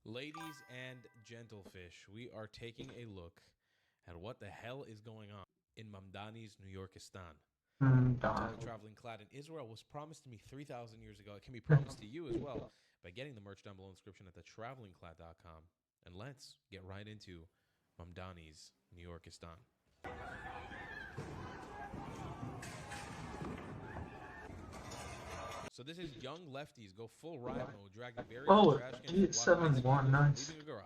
Ladies and gentlefish, we are taking a look at what the hell is going on in Mamdani's New Yorkistan. A tall and traveling clad in Israel was promised to me 3,000 years ago. It can be promised to you as well by getting the merch down below in the description at thetravelingclad.com. And let's get right into Mamdani's New Yorkistan. So this is young lefties go full riot mode, dragging various trash cans, 871, nice. leaving a garage.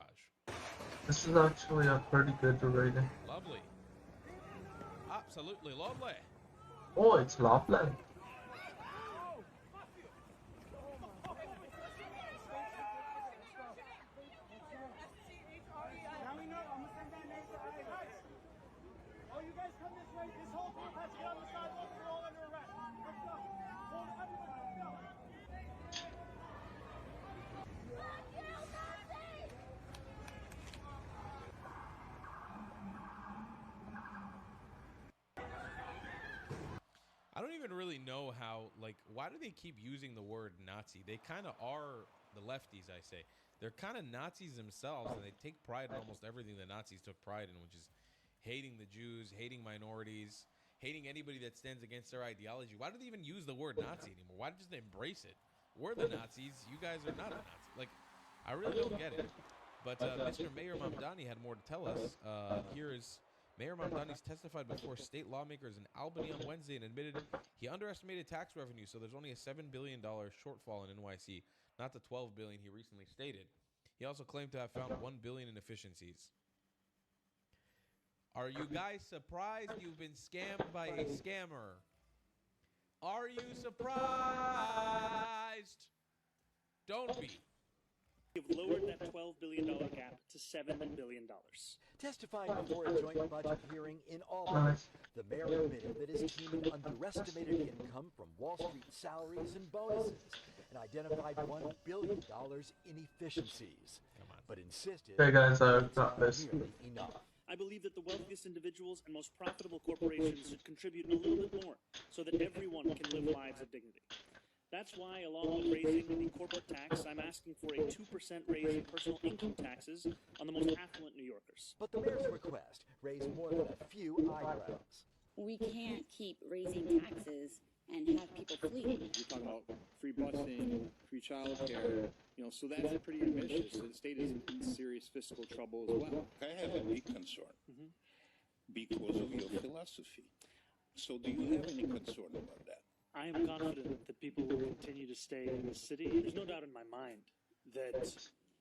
This is actually a pretty good rating. Lovely. Absolutely lovely. Oh, it's lovely. I don't even really know how, why do they keep using the word Nazi? They kind of are the lefties, I say. They're kind of Nazis themselves, and they take pride in almost everything the Nazis took pride in, which is hating the Jews, hating minorities, hating anybody that stands against their ideology. Why do they even use the word Nazi anymore? Why just embrace it? We're the Nazis. You guys are not the Nazis. I really don't get it. But Mr. Mayor Mamdani had more to tell us. Here is Mayor Mamdani's testified before state lawmakers in Albany on Wednesday and admitted he underestimated tax revenue, so there's only a $7 billion shortfall in NYC, not the $12 billion he recently stated. He also claimed to have found $1 billion in efficiencies. Are you guys surprised you've been scammed by a scammer? Are you surprised? Don't be. You've lowered that $12 billion gap to $7 billion. Testifying before a joint budget hearing in Albany, the mayor admitted that his team had underestimated income from Wall Street salaries and bonuses and identified $1 billion in efficiencies, but insisted Okay, guys, that got this. nearly enough. I believe that the wealthiest individuals and most profitable corporations should contribute a little bit more so that everyone can live lives of dignity. That's why, along with raising the corporate tax, I'm asking for a 2% raise in personal income taxes on the most affluent New Yorkers. But the mayor's request raised more than a few eyebrows. We can't keep raising taxes and have people flee. You're talking about free busing, free childcare, so that's pretty ambitious. The state is in serious fiscal trouble as well. I have a big concern because of your philosophy. So do you have any concern about that? I am confident that people will continue to stay in the city. There's no doubt in my mind that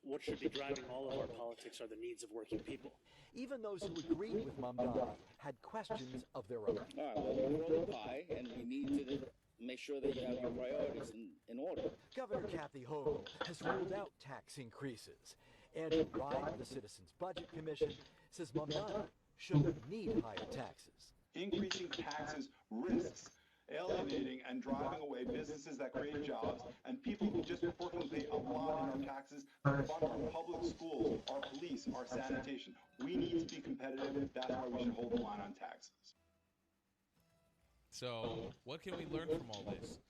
what should be driving all of our politics are the needs of working people. Even those who agreed with Mamdani had questions of their own. All right, well, we're on the pie, and we need to make sure that you have your priorities in order. Governor Kathy Hochul has ruled out tax increases. Andrew Ryan of the Citizens Budget Commission says Mamdani shouldn't need higher taxes. Increasing taxes risks alienating and driving away businesses that create jobs and people who disproportionately pay a lot in our taxes to fund our public schools, our police, our sanitation. We need to be competitive. That's why we should hold the line on taxes. So, what can we learn from all this?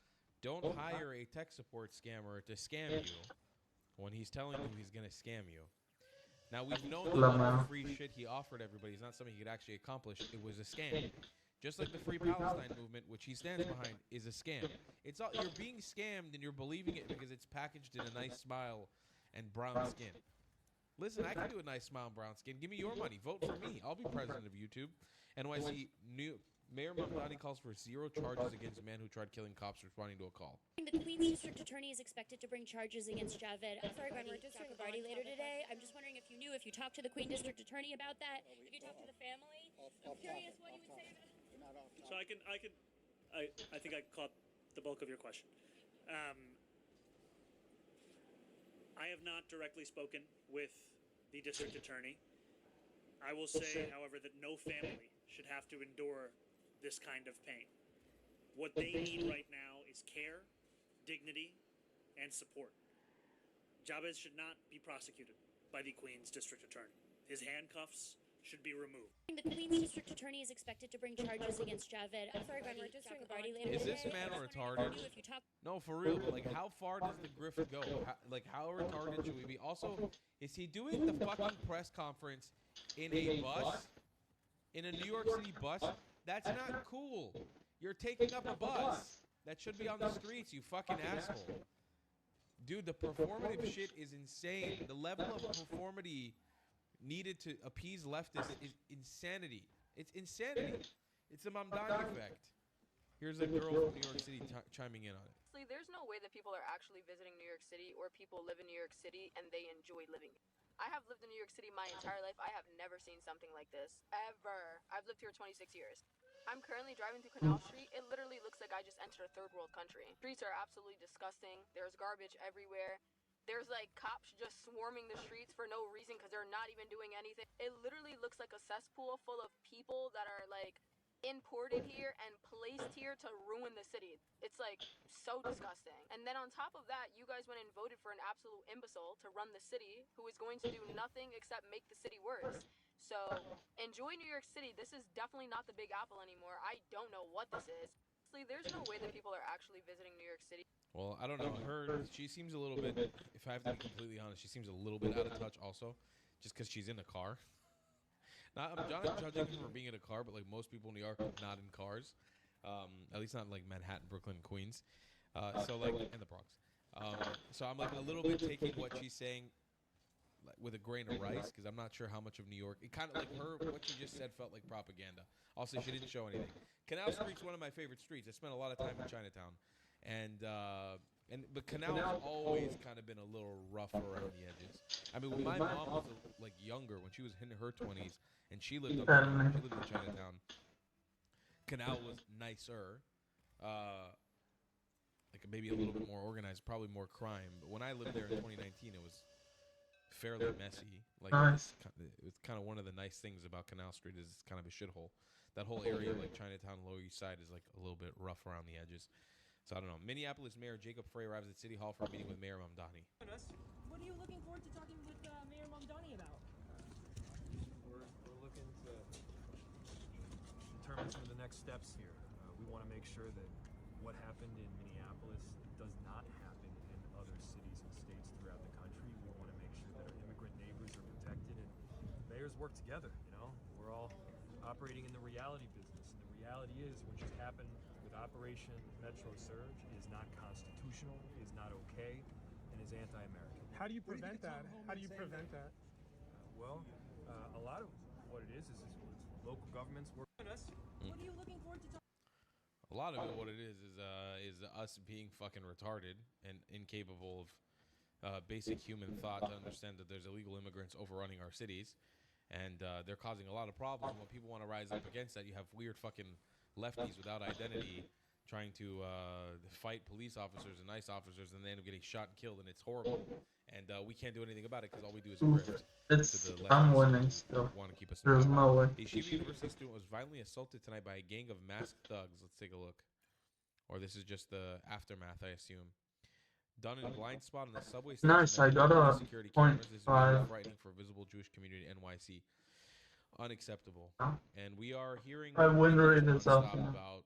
Don't hire a tech support scammer to scam you when he's telling you he's going to scam you. Now, we've known that all the free shit he offered everybody is not something he could actually accomplish. It was a scam. Just like the Free Palestine movement, which he stands behind, is a scam. It's all, you're being scammed and you're believing it because it's packaged in a nice smile and brown skin. Listen, I can do a nice smile and brown skin. Give me your money. Vote for me. I'll be president of YouTube. NYC Mayor Mamdani calls for 0 charges against a man who tried killing cops responding to a call. The Queens District Attorney is expected to bring charges against Javed Chakrabarti later today. I'm just wondering if you knew, if you talked to the Queen District Attorney about that, if you talked to the family. I'm curious what you would say about it. So I think I caught the bulk of your question. I have not directly spoken with the district attorney. I will say, however, that no family should have to endure this kind of pain. What they need right now is care, dignity, and support. Jabez should not be prosecuted by the Queens District Attorney. His handcuffs should be removed. The Queens District Attorney is expected to bring charges against Javed Chakrabarti later Is today. this man I'm just wondering retarded? if you knew if you talked No, for real. Like, how far does the grift go? How retarded should we be? Also, is he doing the fucking press conference in a bus? In a New York City bus? That's not cool. You're taking up a bus. That should be on the streets, you fucking asshole. Dude, the performative shit is insane. The level of performity needed to appease leftists is insanity. It's insanity. It's the Mamdani effect. Here's a girl from New York City chiming in on it. Honestly, there's no way that people are actually visiting New York City or people live in New York City and they enjoy living. I have lived in New York City my entire life. I have never seen something like this. Ever. I've lived here 26 years. I'm currently driving through Canal Street. It literally looks like I just entered a third world country. Streets are absolutely disgusting. There's garbage everywhere. There's like cops just swarming the streets for no reason because they're not even doing anything. It literally looks like a cesspool full of people that are like imported here and placed here to ruin the city. It's like so disgusting. And then on top of that, you guys went and voted for an absolute imbecile to run the city who is going to do nothing except make the city worse. So enjoy New York City. This is definitely not the Big Apple anymore. I don't know what this is. Honestly, there's no way that people are actually visiting New York City. Well, I don't know. She seems a little bit, if I have to be completely honest, she seems a little bit out of touch also, just because she's in a car. I'm not judging her for being in a car, but like most people in New York are not in cars. At least not like Manhattan, Brooklyn, Queens. So like, and the Bronx. So I'm like a little bit taking what she's saying with a grain of rice, because I'm not sure how much of New York. It kind of like what she just said felt like propaganda. Also, she didn't show anything. Canal Street's one of my favorite streets. I spent a lot of time in Chinatown, but Canal has always kind of been a little rough around the edges. I mean, when my mom was like younger, when she was in her 20s, and she lived in Chinatown, Canal was nicer, like maybe a little bit more organized, probably more crime. But when I lived there in 2019, it was fairly messy. Like it's kind of one of the nice things about Canal Street is it's kind of a shithole. That whole area, like Chinatown, Lower East Side, is like a little bit rough around the edges. So I don't know. Minneapolis Mayor Jacob Frey arrives at City Hall for a meeting with Mayor Mamdani. What are you looking forward to talking with Mayor Mamdani about? We're looking to determine some of the next steps here. We want to make sure that what happened in Minneapolis does not happen in other cities and states throughout the country. We want to make sure that our immigrant neighbors are protected and mayors work together. You know, we're all operating in the reality business, and the reality is what just happened with Operation Metro Surge is not constitutional, is not okay, and is anti-American. How do you prevent that? How do you prevent that? A lot of what it is local governments work. What are you looking forward to talking? A lot of it, what it is us being fucking retarded and incapable of basic human thought to understand that there's illegal immigrants overrunning our cities, and they're causing a lot of problems. When people want to rise up against that, you have weird fucking lefties without identity trying to fight police officers and ICE officers, and they end up getting shot and killed, and it's horrible. And we can't do anything about it because all we do is grift. I'm winning still. Want to keep us There's no way. A Shiva University student was violently assaulted tonight by a gang of masked thugs. Let's take a look. Or this is just the aftermath, I assume. Done in a blind spot on the subway station. Nice, I got a security .5. This is really frightening for a visible Jewish community in NYC. Unacceptable. And we are hearing My win rate is up. about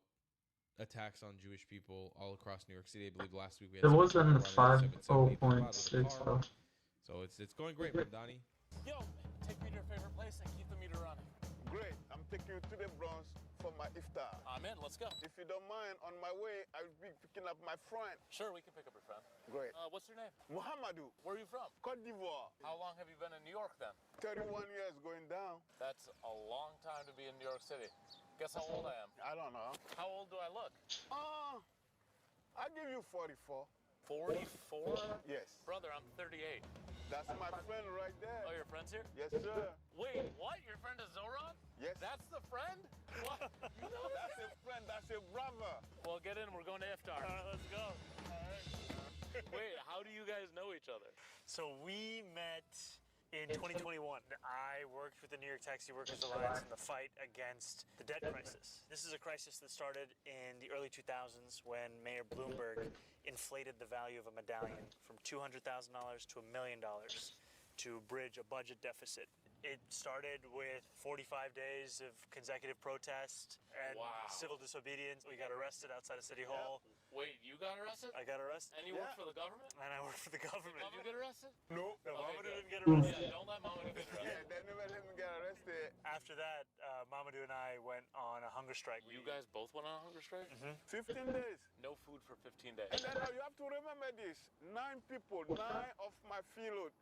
attacks on Jewish people all across New York City. I believe last week we had It wasn't 5.6 though. So it's going great, Mamdani. Yo, take me to your favorite place and keep the meter running. Great. I'm taking you to the Bronx for my iftar. I'm in. Let's go. If you don't mind, on my way, I'll be picking up my friend. Sure, we can pick up your friend. Great. What's your name? Muhammadu. Where are you from? Côte d'Ivoire. How long have you been in New York then? 31 years going down. That's a long time to be in New York City. Guess how old I am? I don't know. How old do I look? I'll give you 44. 44? Yes. Brother, I'm 38. That's my friend right there. Oh, your friend's here? Yes, sir. Wait, what? Your friend is Zoran? Yes. That's the friend? What? You know That's a friend. That's a brother. Well, get in. We're going to iftar. Let's go. Wait, how do you guys know each other? So we met in 2021. I worked with the New York Taxi Workers Alliance in the fight against the debt crisis. This is a crisis that started in the early 2000s when Mayor Bloomberg inflated the value of a medallion from $200,000 to $1 million to bridge a budget deficit It started with 45 days of consecutive protest and civil disobedience. We got arrested outside of City Hall. Wait, you got arrested? I got arrested. And you work for the government? And I work for the government. Did you get arrested? No. No, Mamadou didn't get Oof. arrested. Yeah, don't let Mamadou get arrested. Yeah, they never let me get arrested. After that, Mamadou and I went on a hunger strike. You guys both went on a hunger strike? 15 days. No food for 15 days. And then you have to remember this. 9 people, 9 of my fellow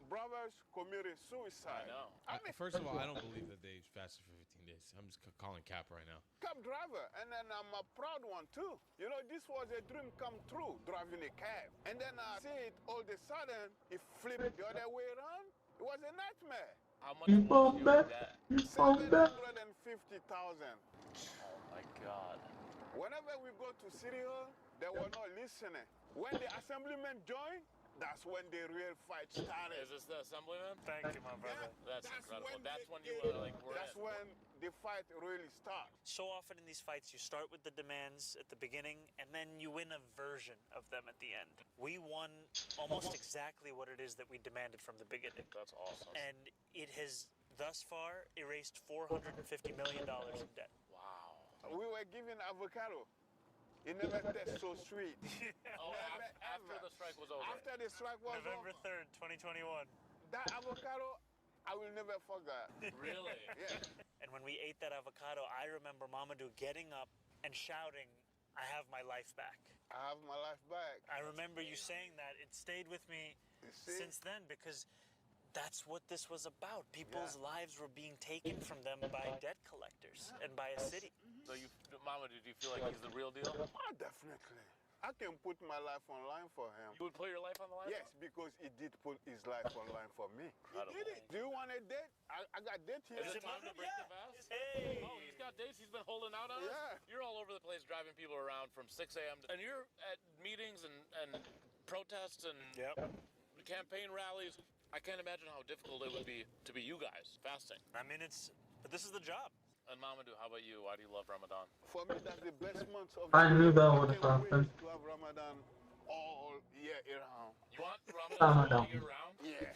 brothers committed suicide. I know. First of all, I don't believe that they fasted for 15 days. I'm just calling cap right now. Cab driver, and then I'm a proud one too. You know, this was a dream come true, driving a cab. And then I see it all of a sudden, it flipped the other way around. It was a nightmare. How much was your debt? 750,000. Oh my God. Whenever we go to City Hall, they were not listening. When the assemblymen joined, that's when the real fight started. Is this the assemblyman? Thank you, my brother. That's incredible. That's when you were like, we're That's in. when the fight really starts. So often in these fights, you start with the demands at the beginning, and then you win a version of them at the end. We won almost exactly what it is that we demanded from the beginning. That's awesome. And it has thus far erased $450 million in debt. Wow. We were given avocado. It never tastes so sweet. After the strike was over. After the strike was November over. 3rd, 2021. That avocado, I will never forget. Really? Yeah. And when we ate that avocado, I remember Mamadou getting up and shouting, "I have my life back." I have my life back. I remember you saying that. It stayed with me since then because that's what this was about. People's lives were being taken from them by debt collectors and by a city. So Mamadou, do you feel like he's the real deal? Oh, definitely. I can put my life online for him. You would put your life on the line? Yes, because he did put his life online for me. Incredible. He did it. Do you want a date? I got date here. Is it time to break the fast? Hey! Oh, he's got dates. He's been holding out on us? Yeah. You're all over the place driving people around from 6 a.m. And you're at meetings and protests and campaign rallies. I can't imagine how difficult it would be to be you guys fasting. I mean, but this is the job. And Mamadou, how about you? Why do you love Ramadan? For me, that's the best month of I the knew year. that I would can't happen. wait to have Ramadan all year round. You want Ramadan Ramadan. all year round? Yeah.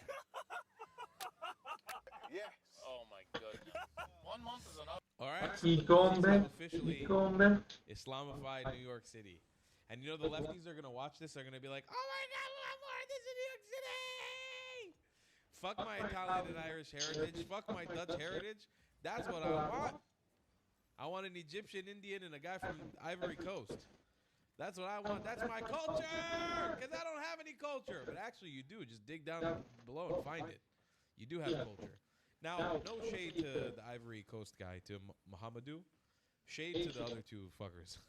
Yes. Oh my goodness. 1 month is enough. All right. Ikombe, Officially Ikombe. Islamified New York City. And you know the lefties are going to watch this. They're going to be like, oh my God, Lamar, this is New York City. Fuck my Italian and Irish heritage. Fuck my Dutch heritage. That's what I want. I want an Egyptian, Indian, and a guy from Ivory Coast. That's what I want. That's my culture. Because I don't have any culture. But actually, you do. Just dig down below and find it. You do have culture. Now, no shade to the Ivory Coast guy, to Mohamedou. Shade to the other two fuckers.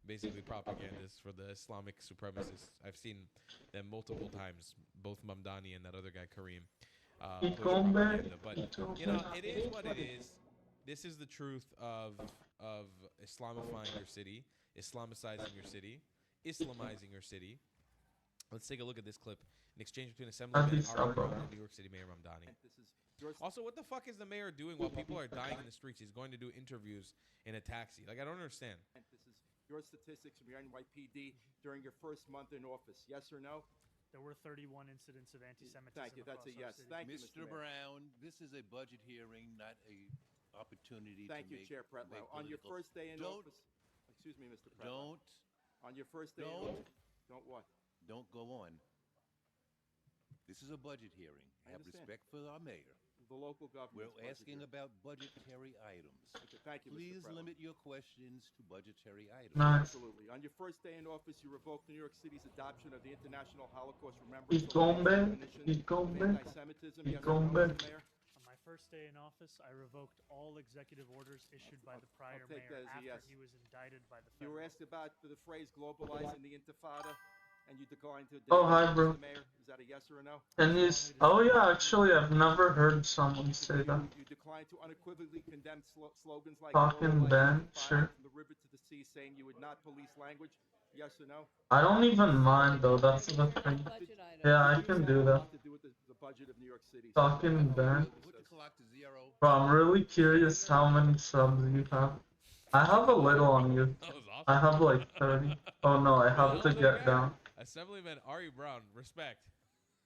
Basically propagandists for the Islamic supremacists. I've seen them multiple times, both Mamdani and that other guy, Kareem. Push propaganda. But, you know, it is what it is. This is the truth of Islamifying your city, Islamicizing your city, Islamizing your city. Let's take a look at this clip. An exchange between Assemblyman Ari Brown and New York City Mayor Mamdani. Also, what the fuck is the mayor doing while people are dying in the streets? He's going to do interviews in a taxi. Like, I don't understand. This is your statistics from your NYPD during your first month in office. Yes or no? There were 31 incidents of anti-Semitism. Thank you. That's a yes. Thank you, Mr. Brown. This is a budget hearing, not a opportunity Thank to you, make, Chair Pretlow. On your first day in office, excuse me, Mr. Pretlow. On your first day in office, don't what? Don't go on. This is a budget hearing. I Have understand. respect for our mayor. The local government. We're asking about budgetary items. Okay, thank you, Please Mr. Pretlow. limit your questions to budgetary items. Nice. Absolutely. On your first day in office, you revoked New York City's adoption of the International Holocaust Remembrance Ikombe, Definition of Ikombe, Anti-Semitism. Yes or no, Ikombe. Mr. Mayor? On my first day in office, I revoked all executive orders issued by the prior take mayor that as a after yes. he was indicted by the You were federal. asked about the phrase globalizing the Intifada, and you declined to. Oh, hi, deny it, bro. Mr. Mayor. Is that a yes or a no? And he's, oh yeah, actually, I've never heard someone say that. You declined to unequivocally condemn slogans like Fucking globalizing Ben, the sure. from the river to the sea, saying you would not police language. Yes or no? I don't even mind though, that's the thing. Yeah, I can do that. To do with the budget of New York City. Fucking Ben. Put the clock to 0. Bro, I'm really curious how many subs you have. I have a little on you. That was awesome. I have like 30. Oh no, I have to get down. Assemblyman Ari Brown, respect.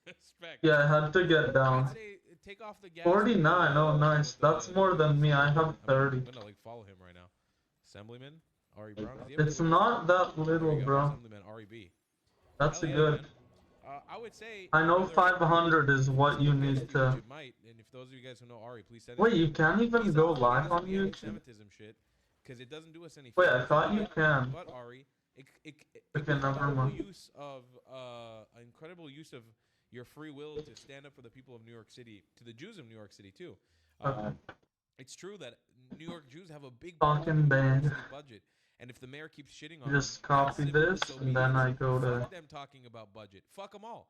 Respect. Yeah, I had to get down. I'd say take off the gas. 49. Oh, nice. That's more than me. I have 30. I'm gonna like follow him right now. Assemblyman Ari Brown. It's not that little, bro. Assemblyman Ari B. That's Hell yeah, good. man. I would say. I know 500 is what you need to. You might, and if those of you guys who know Ari, please send. Wait, you can't even go live on YouTube? Anti-Semitism shit, because it doesn't do us any. Wait, I thought you can. But Ari, Okay, never mind. Incredible use of your free will to stand up for the people of New York City, to the Jews of New York City too. It's true that New York Jews have a big Fucking bad. budget, and if the mayor keeps shitting on Just them, copy that's this, simply and then I disobedience. go to. Fuck them talking about budget. Fuck them all.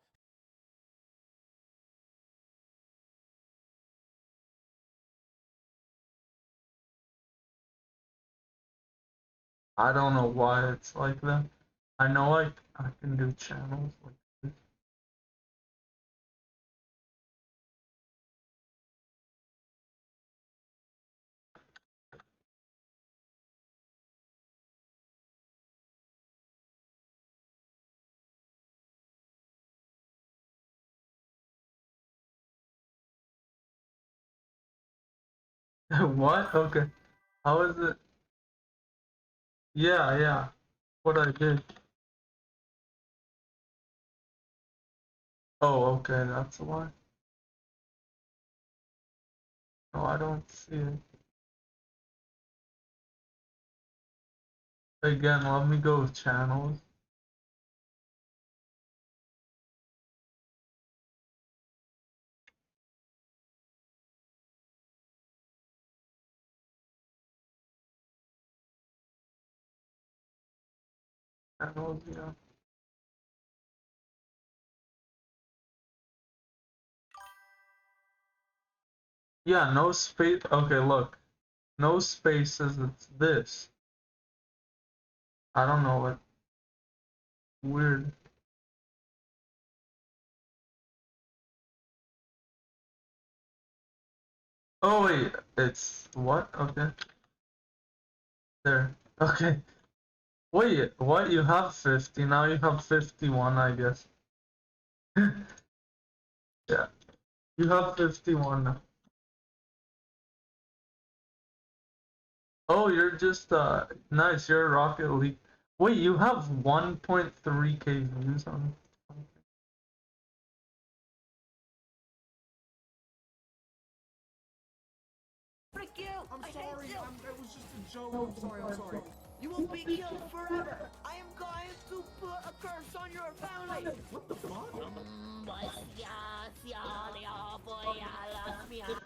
I don't know why it's like that. I know I can do channels like this. What? Okay. How is it? Yeah, yeah. What I did. Oh, okay, that's why. No, I don't see it. Again, let me go with channels. Channels, yeah. Yeah, no space. Okay, look. No spaces, it's this. I don't know what. Weird. Oh, wait. It's what? Okay. There. Okay. Wait, what? You have 50. Now you have 51, I guess. Yeah. You have 51 now. Oh, you're just, nice. You're a Rocket League. Wait, you have 1.3k views on it. Frick you! I'm sorry. It was just a joke. I'm sorry. You will be killed forever. I am going to put a curse on your family. What the fuck?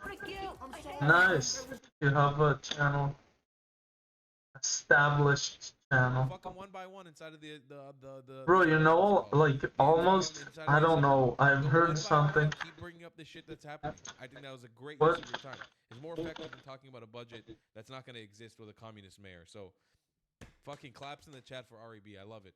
Frick you! I'm sorry. Nice. You have a channel. Established channel. Fuck them one by one inside of the. Bro, you know, like, almost, I don't know, I've heard something. Keep bringing up the shit that's happening. I think that was a great What? use of your time. It's more effective than talking about a budget that's not going to exist with a communist mayor. So, fucking claps in the chat for REB. I love it.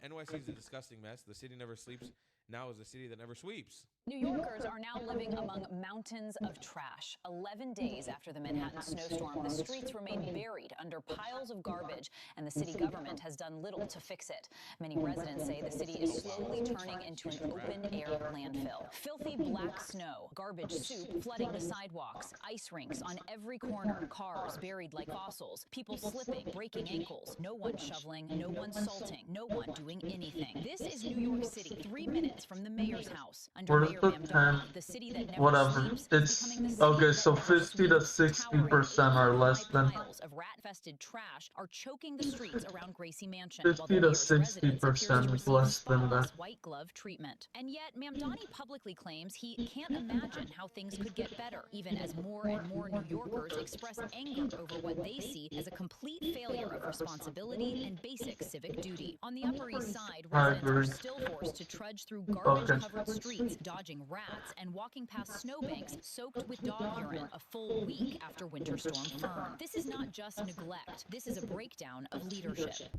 NYC is a disgusting mess. The city never sleeps. Now is a city that never sweeps. New Yorkers are now living among mountains of trash. 11 days after the Manhattan snowstorm, the streets remain buried under piles of garbage, and the city government has done little to fix it. Many residents say the city is slowly turning into an open-air landfill. Filthy black snow, garbage soup flooding the sidewalks, ice rinks on every corner, cars buried like fossils, people slipping, breaking ankles, no one shoveling, no one salting, no one doing anything. This is New York City, 3 minutes from the mayor's house. Under Where's Mayor the Mamdani, 10? the city that never Whatever. sleeps, It's okay. So 50 to 60% are less than. piles of rat-infested trash are choking the streets around Gracie Mansion. 50 to 60% is less than that. White glove treatment. And yet, Mamdani publicly claims he can't imagine how things could get better, even as more and more New Yorkers express anger over what they see as a complete failure of responsibility and basic civic duty. On the Upper East Side, residents are still forced to trudge through garbage-covered streets, dodging rats, and walking past snowbanks soaked with dog urine a full week after Winter Storm Fern. This is not just neglect. This is a breakdown of leadership.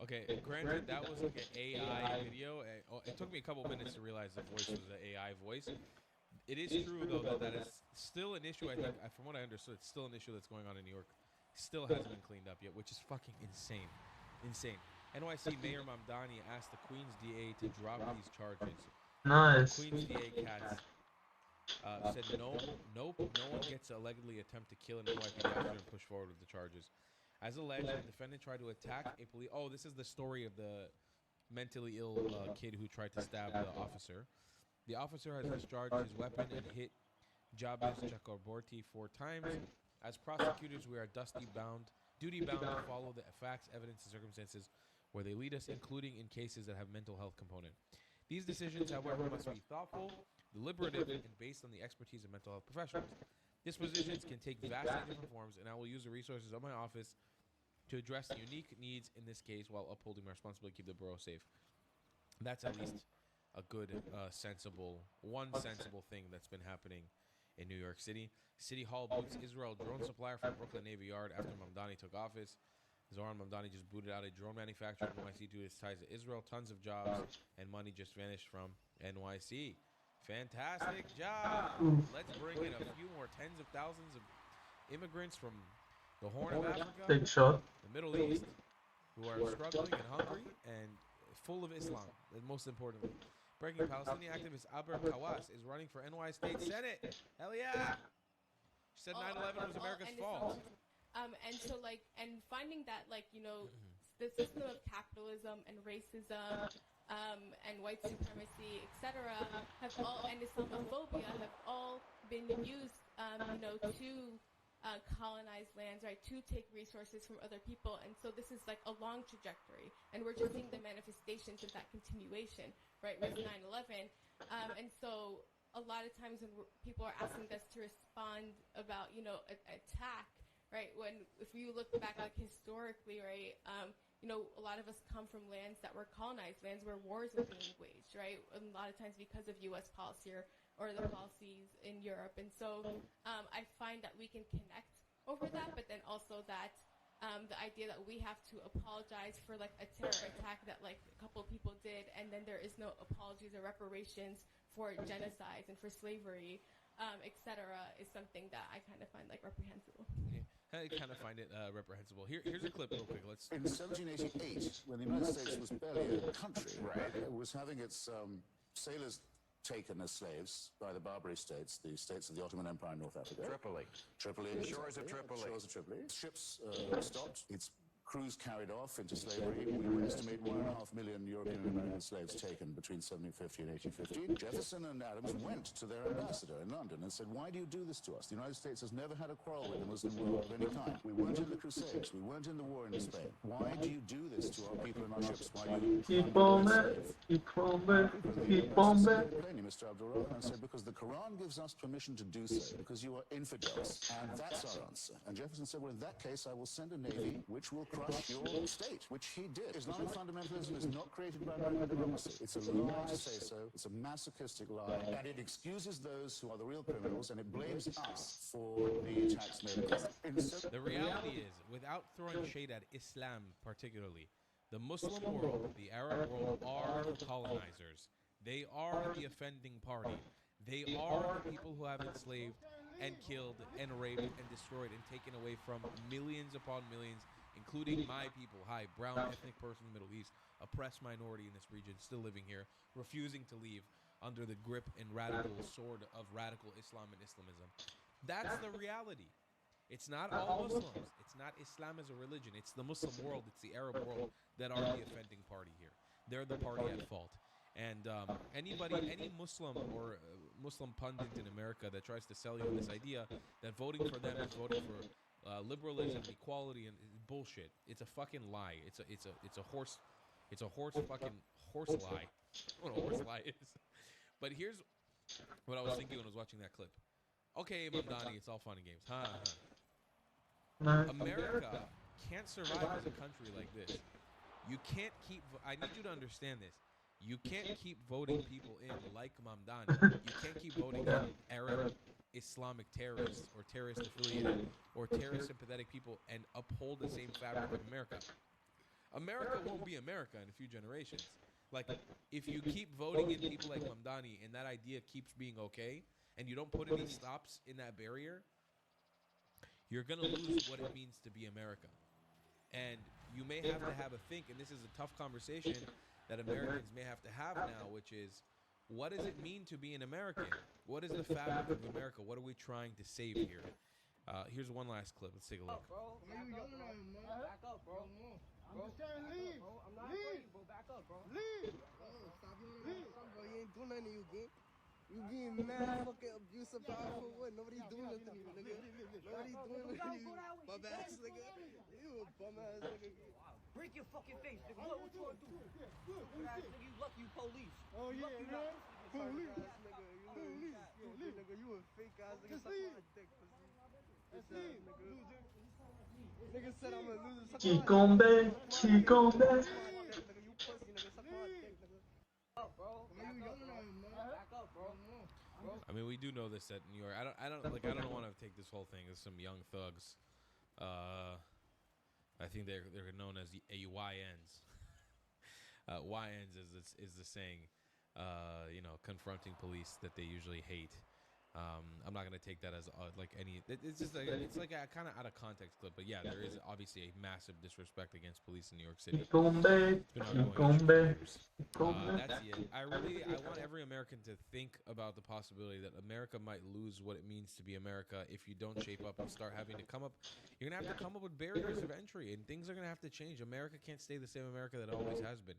Okay, granted, that was like an AI video. It took me a couple minutes to realize the voice was an AI voice. It is true, though, that is still an issue. I think, from what I understood, it's still an issue that's going on in New York. Still hasn't been cleaned up yet, which is fucking insane. Insane. NYC Mayor Mamdani asked the Queens DA to drop these charges. Nice. Queen's DA Katz said no one gets to allegedly attempt to kill an NYPD officer and push forward with the charges. As alleged, the defendant tried to attack a police. Oh, this is the story of the mentally ill kid who tried to stab the officer. The officer has discharged his weapon and hit Jabez Chakraborty 4 times. As prosecutors, we are duty bound to follow the facts, evidence, and circumstances where they lead us, including in cases that have mental health component. These decisions, however, must be thoughtful, deliberative, and based on the expertise of mental health professionals. Dispositions can take vastly different forms, and I will use the resources of my office to address the unique needs in this case while upholding my responsibility to keep the borough safe. That's at least a good, sensible thing that's been happening in New York City. City Hall boots Israel drone supplier from Brooklyn Navy Yard after Mamdani took office. Zoran Mamdani just booted out a drone manufacturer in NYC due to his ties to Israel. Tons of jobs and money just vanished from NYC. Fantastic job. Let's bring in a few more tens of thousands of immigrants from the Horn of Africa, Big shot. the Middle East, who are struggling and hungry and full of Islam, and most importantly. Breaking Palestinian activist Aber Kawas is running for NY State Senate. Hell yeah! She said 9/11 was America's fault. And so like, and finding that like, you know, the system of capitalism and racism, and white supremacy, etc., have all, and Islamophobia have all been used, you know, to colonize lands, right, to take resources from other people. And so this is like a long trajectory, and we're just seeing the manifestations of that continuation, right, with 9/11. And so a lot of times when people are asking us to respond about, you know, attack, right, when if you look back like historically, right, you know, a lot of us come from lands that were colonized, lands where wars were being waged, right, a lot of times because of U.S. policy or the policies in Europe. And so I find that we can connect over that, but then also that the idea that we have to apologize for like a terror attack that like a couple of people did, and then there is no apologies or reparations for genocides and for slavery, etc., is something that I kind of find like reprehensible. Yeah. I kind of find it reprehensible. Here's a clip real quick. Let's. In 1788, when the United States was barely a country, it was having its sailors taken as slaves by the Barbary states, the states of the Ottoman Empire in North Africa. Tripoli. Shores of Tripoli. Ships stopped. Its crews carried off into slavery. We estimate 1.5 million European and American slaves taken between 1750 and 1850. Jefferson and Adams went to their ambassador in London and said, "Why do you do this to us? The United States has never had a quarrel with the Muslim world of any kind. We weren't in the Crusades. We weren't in the war in Spain. Why do you do this to our people and our ships? Why do you Keep on it. Keep on it. Keep on it. Plainly, Mr. Abdul-Rahman said, because the Quran gives us permission to do so, because you are infidels. And that's our answer. And Jefferson said, well, in that case, I will send a navy which will crush your state, which he did. Islamic fundamentalism is not created by American democracy. It's a lie to say so. It's a masochistic lie. And it excuses those who are the real criminals, and it blames us for the attacks made against us. The reality is, without throwing shade at Islam particularly, the Muslim world, the Arab world, are the colonizers. They are the offending party. They are the people who have enslaved and killed and raped and destroyed and taken away from millions upon millions, including my people. Hi, brown ethnic person in the Middle East, oppressed minority in this region, still living here, refusing to leave under the grip and radical sword of radical Islam and Islamism. That's the reality. It's not all Muslims. It's not Islam as a religion. It's the Muslim world. It's the Arab world that are the offending party here. They're the party at fault. And any Muslim or Muslim pundit in America that tries to sell you this idea that voting for them is voting for liberalism, equality, and bullshit. It's a fucking lie. It's a horse fucking horse lie. I don't know what a horse lie is. But here's what I was thinking when I was watching that clip. Okay, Mamdani, it's all fun and games. America can't survive as a country like this. You can't keep. I need you to understand this. You can't keep voting people in like Mamdani. You can't keep voting in Arab Islamic terrorists or terrorist affiliated or terrorist sympathetic people and uphold the same fabric of America. America won't be America in a few generations. Like, if you keep voting in people like Mamdani and that idea keeps being okay, and you don't put any stops in that barrier, you're going to lose what it means to be America. And you may have to have a think, and this is a tough conversation that Americans may have to have now, which is, What does it mean to be an American? What is the fabric of America? What are we trying to save here? Here's one last clip. Let's take a look. Bro, back up, bro. I'm just saying, leave. Bro. I'm not afraid, bro. Back up, bro. Leave. Stop yelling at my son, bro. You ain't doing nothing to you, gang. You getting mad, fucking abusive, powerful. What? Nobody's doing nothing to you, nigga. Nobody's doing nothing to you. Bum ass nigga. You a bum ass nigga. Break your fucking face, nigga. What you gonna do? Stupid ass nigga, you lucky you police. Oh, yeah, Lucky man. Police. Police. Nigga, you a fake ass nigga. Suck my dick, pussy. Just leave, nigga. Nigga said I'm a loser. Suck my dick. Chicombe, Chicombe. Nigga, you pussy, nigga. Suck my dick, nigga. Up, bro. Back up, bro. I mean, we do know this at New York. I don't want to take this whole thing as some young thugs. I think they're known as the YNs. YNs is the saying. Confronting police that they usually hate. I'm not gonna take that as like any. It's just like it's like a kind of out of context clip, but yeah, there is obviously a massive disrespect against police in New York City. That's it. I want every American to think about the possibility that America might lose what it means to be America if you don't shape up and start having to come up. You're gonna have to come up with barriers of entry, and things are gonna have to change. America can't stay the same America that it always has been.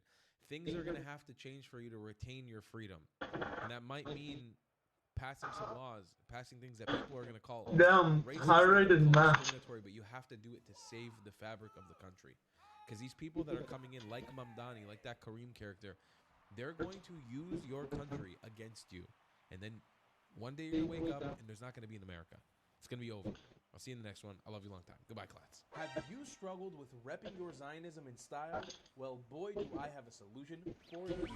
Things are gonna have to change for you to retain your freedom, and that might mean passing some laws, passing things that people are going to call high-rated math. Discriminatory, but you have to do it to save the fabric of the country. Because these people that are coming in, like Mamdani, like that Kareem character, they're going to use your country against you. And then one day you're going to wake up and there's not going to be an America. It's going to be over. I'll see you in the next one. I love you long time. Goodbye, class. Have you struggled with repping your Zionism in style? Well, boy, do I have a solution for you.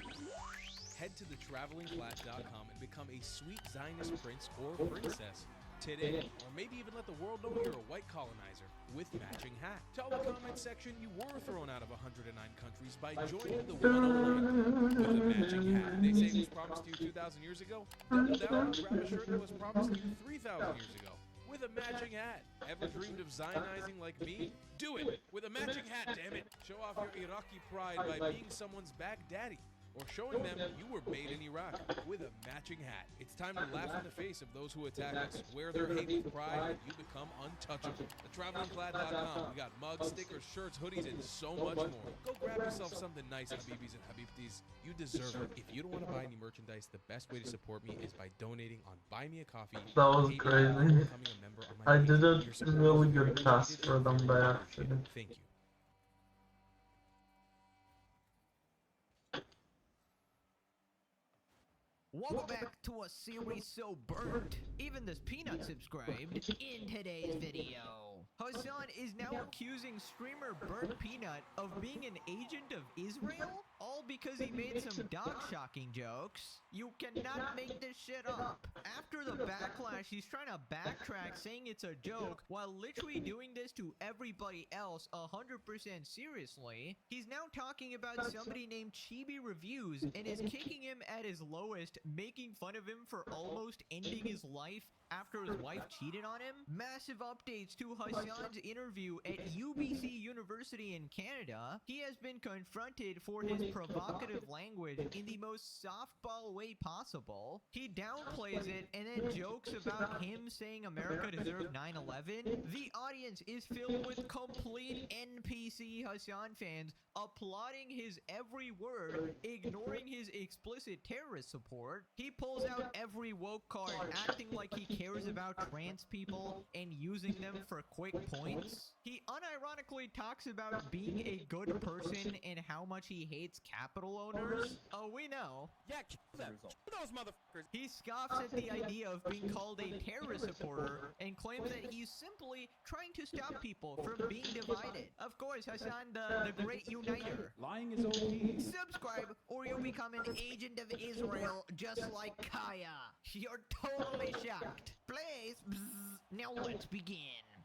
Head to thetravelingplat.com and become a sweet Zionist prince or princess today. Or maybe even let the world know you're a white colonizer with matching hat. Tell the comment section you were thrown out of 109 countries by joining the 109 with a matching hat. They say it was promised to you 2,000 years ago. Double down and grab a shirt that was promised to you 3,000 years ago with a matching hat. Ever dreamed of Zionizing like me? Do it with a matching hat, damn it. Show off your Iraqi pride by being someone's Baghdadi. Or showing them you were made in Iraq with a matching hat. It's time to laugh in the face of those who attack us. Wear their hate with pride and you become untouchable. TheTravelingPlat.com. We got mugs, stickers, shirts, hoodies, and so much more. Go grab yourself something nice, Habibis and Habibtis. You deserve it. If you don't want to buy any merchandise, the best way to support me is by donating on Buy Me a Coffee. That was crazy. I did a really good cast for them by accident. Thank you. Welcome back to a series so burnt, even this peanut subscribed. In today's video, Hassan is now accusing streamer Burnt Peanut of being an agent of Israel, all because he made some dog-shocking jokes. You cannot make this shit up. After the backlash, he's trying to backtrack saying it's a joke, while literally doing this to everybody else 100% seriously. He's now talking about somebody named Chibi Reviews and is kicking him at his lowest, making fun of him for almost ending his life after his wife cheated on him. Massive updates to Hassan's interview at UBC University in Canada. He has been confronted for his provocative language in the most softball way possible. He downplays it and then jokes about him saying America deserved 9/11. The audience is filled with complete NPC Hassan fans applauding his every word, ignoring his explicit terrorist support. He pulls out every woke card, acting like he cares about trans people and using them for quick points. He unironically talks about being a good person and how much he hates capital owners. Oh, we know. Yeah, those motherfuckers. He scoffs at the idea of being called a terrorist supporter and claims that he's simply trying to stop people from being divided. Of course, Hassan, the great uniter. Lying is OP. Subscribe or you'll become an agent of Israel just like Kaya. You're totally shocked. Please, now let's begin.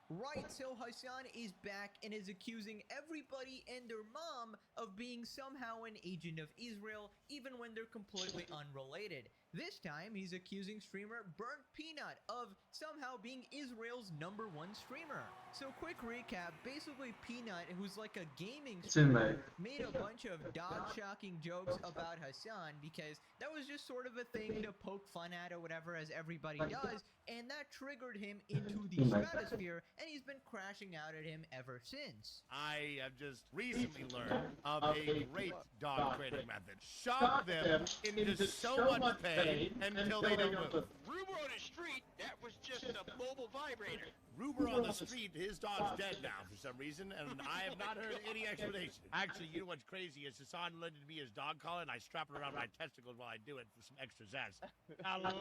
Right, so Hassan is back and is accusing everybody and their mom of being somehow an agent of Israel, even when they're completely unrelated. This time, he's accusing streamer Burnt Peanut of somehow being Israel's #1 streamer. So quick recap, basically Peanut, who's like a gaming streamer, made a bunch of dog-shocking jokes about Hassan because that was just sort of a thing to poke fun at or whatever, as everybody does, and that triggered him into the stratosphere, and he's been crashing out at him ever since. I have just recently learned of a great dog training method. Shock them into so much pain until they don't move. Rumor on the street, that was just a mobile vibrator. Rumor on the street, his dog's dead now for some reason, and I have not heard any explanation. Actually, you know what's crazy is Hassan lended me his dog collar, and I strap it around my testicles while I do it for some extra zest. Now let's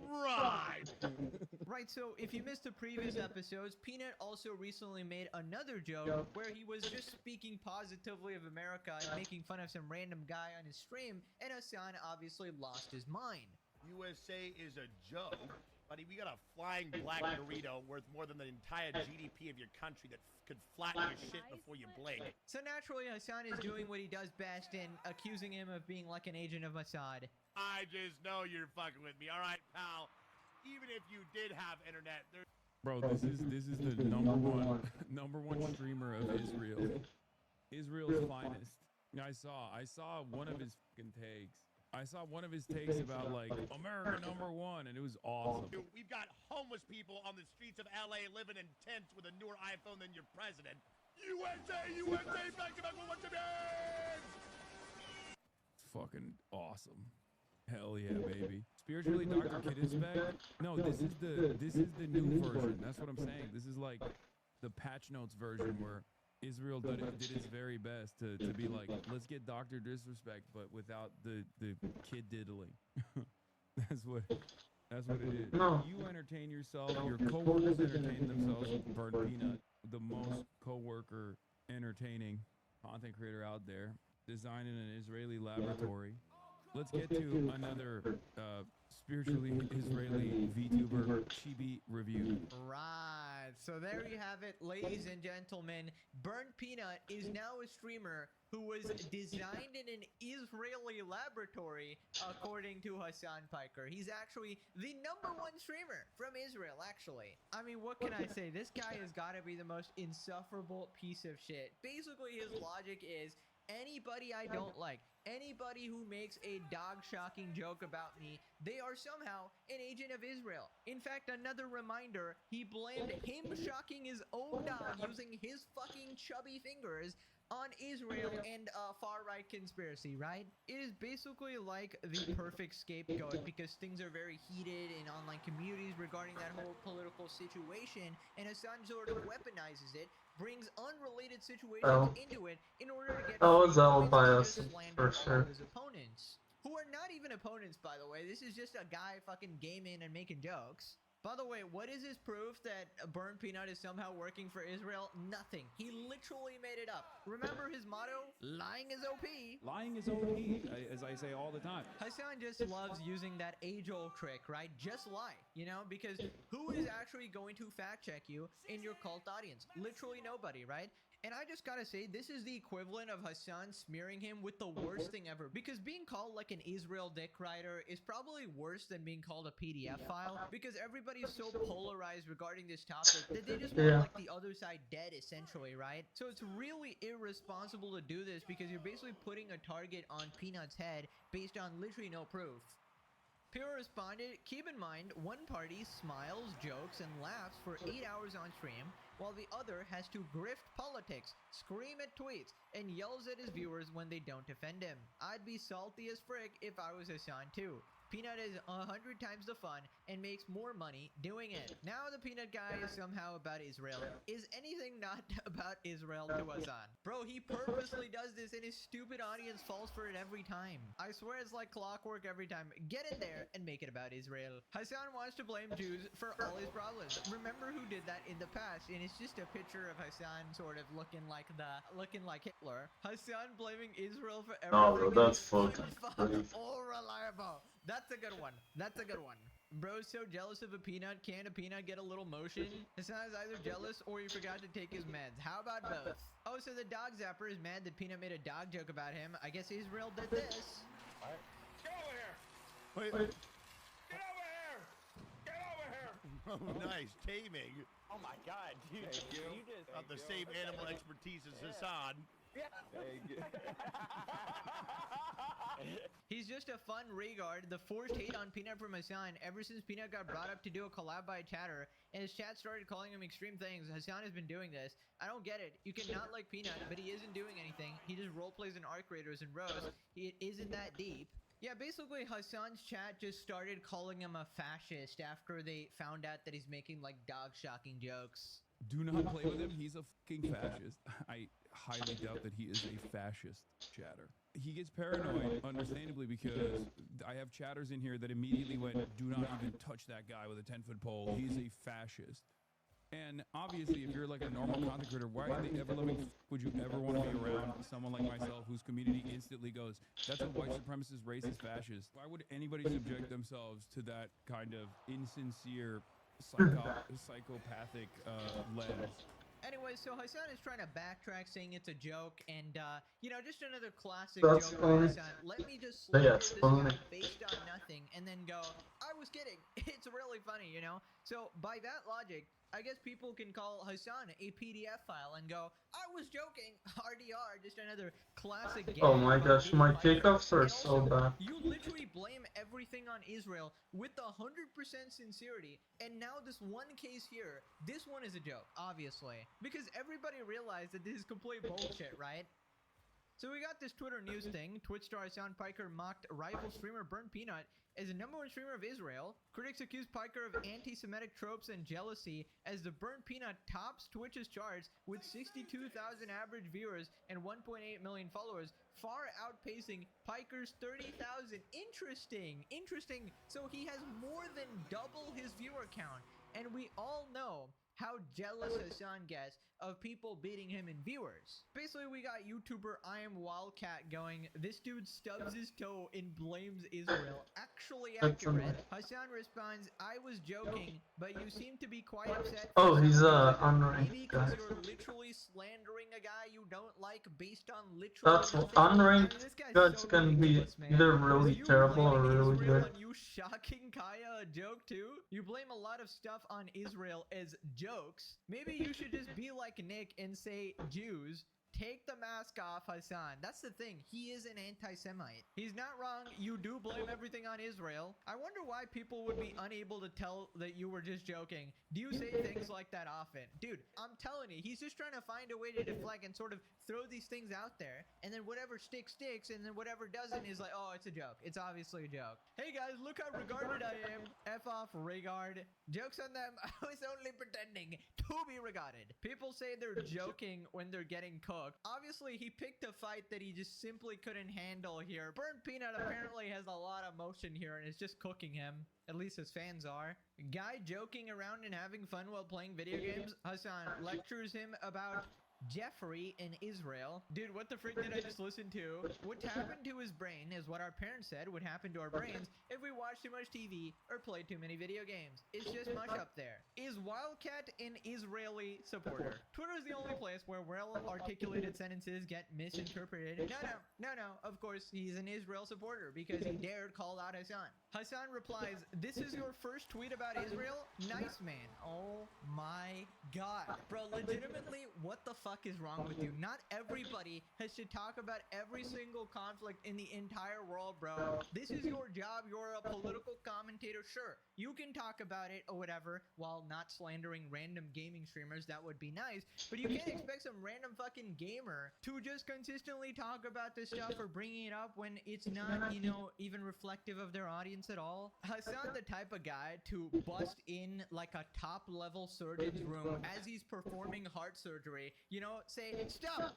ride! Right, so if you missed the previous episodes, Peanut also recently made another joke where he was just speaking positively of America and making fun of some random guy on his stream, and Hassan obviously lost his mind. USA is a joke. Buddy, we got a flying black Dorito worth more than the entire GDP of your country that could flatten your shit before you blink. So naturally, Hassan is doing what he does best and accusing him of being like an agent of Mossad. I just know you're fucking with me, all right, pal? Even if you did have internet, there. Bro, this is the number one streamer of Israel. Israel's finest. I saw one of his fucking takes. I saw one of his takes about like America #1, and it was awesome. Dude, we've got homeless people on the streets of LA living in tents with a newer iPhone than your president. USA, USA, back to back with what's it is? Fucking awesome. Hell yeah, baby. Spiritually Dr. Kid Inspect? No, this is the new version. That's what I'm saying. This is like the patch notes version where Israel did its very best to be like, let's get Dr. Disrespect, but without the kid diddling. That's what it is. No. You entertain yourself, your coworkers entertain themselves with Burnt Peanut, the most coworker entertaining content creator out there, designed in an Israeli laboratory. Let's get to another spiritually Israeli VTuber Chibi review. Right, so there you have it, ladies and gentlemen. Burnt Peanut is now a streamer who was designed in an Israeli laboratory, according to Hassan Piker. He's actually the #1 streamer from Israel, actually. I mean, what can I say? This guy has got to be the most insufferable piece of shit. Basically, his logic is, anybody I don't like, anybody who makes a dog-shocking joke about me, they are somehow an agent of Israel. In fact, another reminder, he blamed him shocking his own dog using his fucking chubby fingers on Israel and far-right conspiracy, right? It is basically like the perfect scapegoat because things are very heated in online communities regarding that whole political situation, and Hassan sort of weaponizes it, brings unrelated situations into it in order to get all biased for all sure. of his opponents, who are not even opponents, by the way. This is just a guy fucking gaming and making jokes. By the way, what is his proof that Burnt Peanut is somehow working for Israel? Nothing. He literally made it up. Remember his motto? Lying is OP. Lying is OP, as I say all the time. Hassan just loves using that age-old trick, right? Just lie, you know? Because who is actually going to fact-check you in your cult audience? Literally nobody, right? And I just gotta say, this is the equivalent of Hassan smearing him with the worst thing ever. Because being called like an Israel dick rider is probably worse than being called a PDF file. Because everybody's so polarized regarding this topic that they just want like the other side dead, essentially, right? So it's really irresponsible to do this because you're basically putting a target on Peanut's head based on literally no proof. Pure responded, keep in mind, one party smiles, jokes, and laughs for 8 hours on stream, while the other has to grift politics, scream at tweets, and yells at his viewers when they don't defend him. I'd be salty as frick if I was Hassan too. Peanut is 100 times the fun and makes more money doing it. Now the Peanut guy is somehow about Israel. Is anything not about Israel to Hassan? Bro, he purposely does this and his stupid audience falls for it every time. I swear it's like clockwork every time. Get in there and make it about Israel. Hassan wants to blame Jews for all his problems. Remember who did that in the past, and it's just a picture of Hassan sort of looking like Hitler. Hassan blaming Israel for everything. No, bro, that's fucking all reliable. That's a good one. That's a good one. Bro's so jealous of a peanut. Can a peanut get a little motion? Hassan's either jealous or he forgot to take his meds. How about both? Oh, so the dog zapper is mad that Peanut made a dog joke about him. I guess Israel did this. Get over here. Wait. Get over here! Get over here! Oh, nice taming. Oh my God, dude! You just Not the same animal expertise as Hassan. He's just a fun regard. The forced hate on Peanut from Hassan ever since Peanut got brought up to do a collab by Chatter, and his chat started calling him extreme things. Hassan has been doing this. I don't get it. You cannot like Peanut, but he isn't doing anything. He just roleplays in Arc Raiders and Rose. It isn't that deep. Yeah, basically Hassan's chat just started calling him a fascist after they found out that he's making like dog-shocking jokes. Do not play with him. He's a fucking fascist. I highly doubt that he is a fascist, Chatter. He gets paranoid, understandably, because I have chatters in here that immediately went, do not even touch that guy with a 10-foot pole. He's a fascist. And obviously, if you're like a normal content creator, why in the ever-loving would you ever want to be around someone like myself whose community instantly goes, that's a white supremacist, racist, fascist? Why would anybody subject themselves to that kind of insincere, psychopathic lens? Anyway, so Hassan is trying to backtrack, saying it's a joke, and you know, just another classic That's joke funny. by Hassan. Let me just Yeah, slander it's this funny. guy based on nothing, and then go, I was kidding. It's really funny, you know? So, by that logic, I guess people can call Hassan a PDF file and go, I was joking, RDR, just another classic game. Oh my gosh, my kickoffs are so bad. You literally blame everything on Israel with 100% sincerity, and now this one case here, this one is a joke, obviously. Because everybody realized that this is complete bullshit, right? So we got this Twitter news thing. Twitch star Hassan Piker mocked rival streamer Burnt Peanut as the #1 streamer of Israel. Critics accused Piker of anti-Semitic tropes and jealousy as the Burnt Peanut tops Twitch's charts with 62,000 average viewers and 1.8 million followers, far outpacing Piker's 30,000. Interesting. So he has more than double his viewer count, and we all know how jealous Hassan gets of people beating him in viewers. Basically, we got YouTuber I Am Wildcat going, this dude stubs his toe and blames Israel. Actually accurate. Hassan responds, I was joking, but you seem to be quite upset. Oh, he's Maybe unranked because guy. you're literally slandering a guy you don't like based on literally That's nothing. unranked This guy's guys so can be ridiculous, man. either really You terrible or blaming really Israel good. and you shocking Kaya a joke too? You blame a lot of stuff on Israel as jokes. Maybe you should just be like Nick and say Jews. Take the mask off, Hassan. That's the thing. He is an anti-Semite. He's not wrong. You do blame everything on Israel. I wonder why people would be unable to tell that you were just joking. Do you say things like that often? Dude, I'm telling you, he's just trying to find a way to deflect and sort of throw these things out there. And then whatever sticks, and then whatever doesn't is like, oh, it's a joke. It's obviously a joke. Hey guys, look how regarded I am. F off, regard. Jokes on them. I was only pretending to be regarded. People say they're joking when they're getting cooked. Obviously, he picked a fight that he just simply couldn't handle here. Burnt Peanut apparently has a lot of motion here and is just cooking him. At least his fans are. Guy joking around and having fun while playing video games. Hassan lectures him about Jeffrey in Israel. Dude, what the frick did I just listen to? What happened to his brain is what our parents said would happen to our brains if we watch too much TV or play too many video games. It's just much up there. Is Wildcat an Israeli supporter? Twitter is the only place where well-articulated sentences get misinterpreted. No, of course he's an Israel supporter because he dared call out Hassan. Hassan replies, this is your first tweet about Israel? Nice, man. Oh my god. Bro, legitimately, what the fuck is wrong with you? Not everybody has to talk about every single conflict in the entire world, bro. This is your job. You're a political commentator. Sure, you can talk about it or whatever while not slandering random gaming streamers. That would be nice. But you can't expect some random fucking gamer to just consistently talk about this stuff or bringing it up when it's not, you know, even reflective of their audience at all. Hassan the type of guy to bust in like a top-level surgeon's room as he's performing heart surgery. You know, say, stop,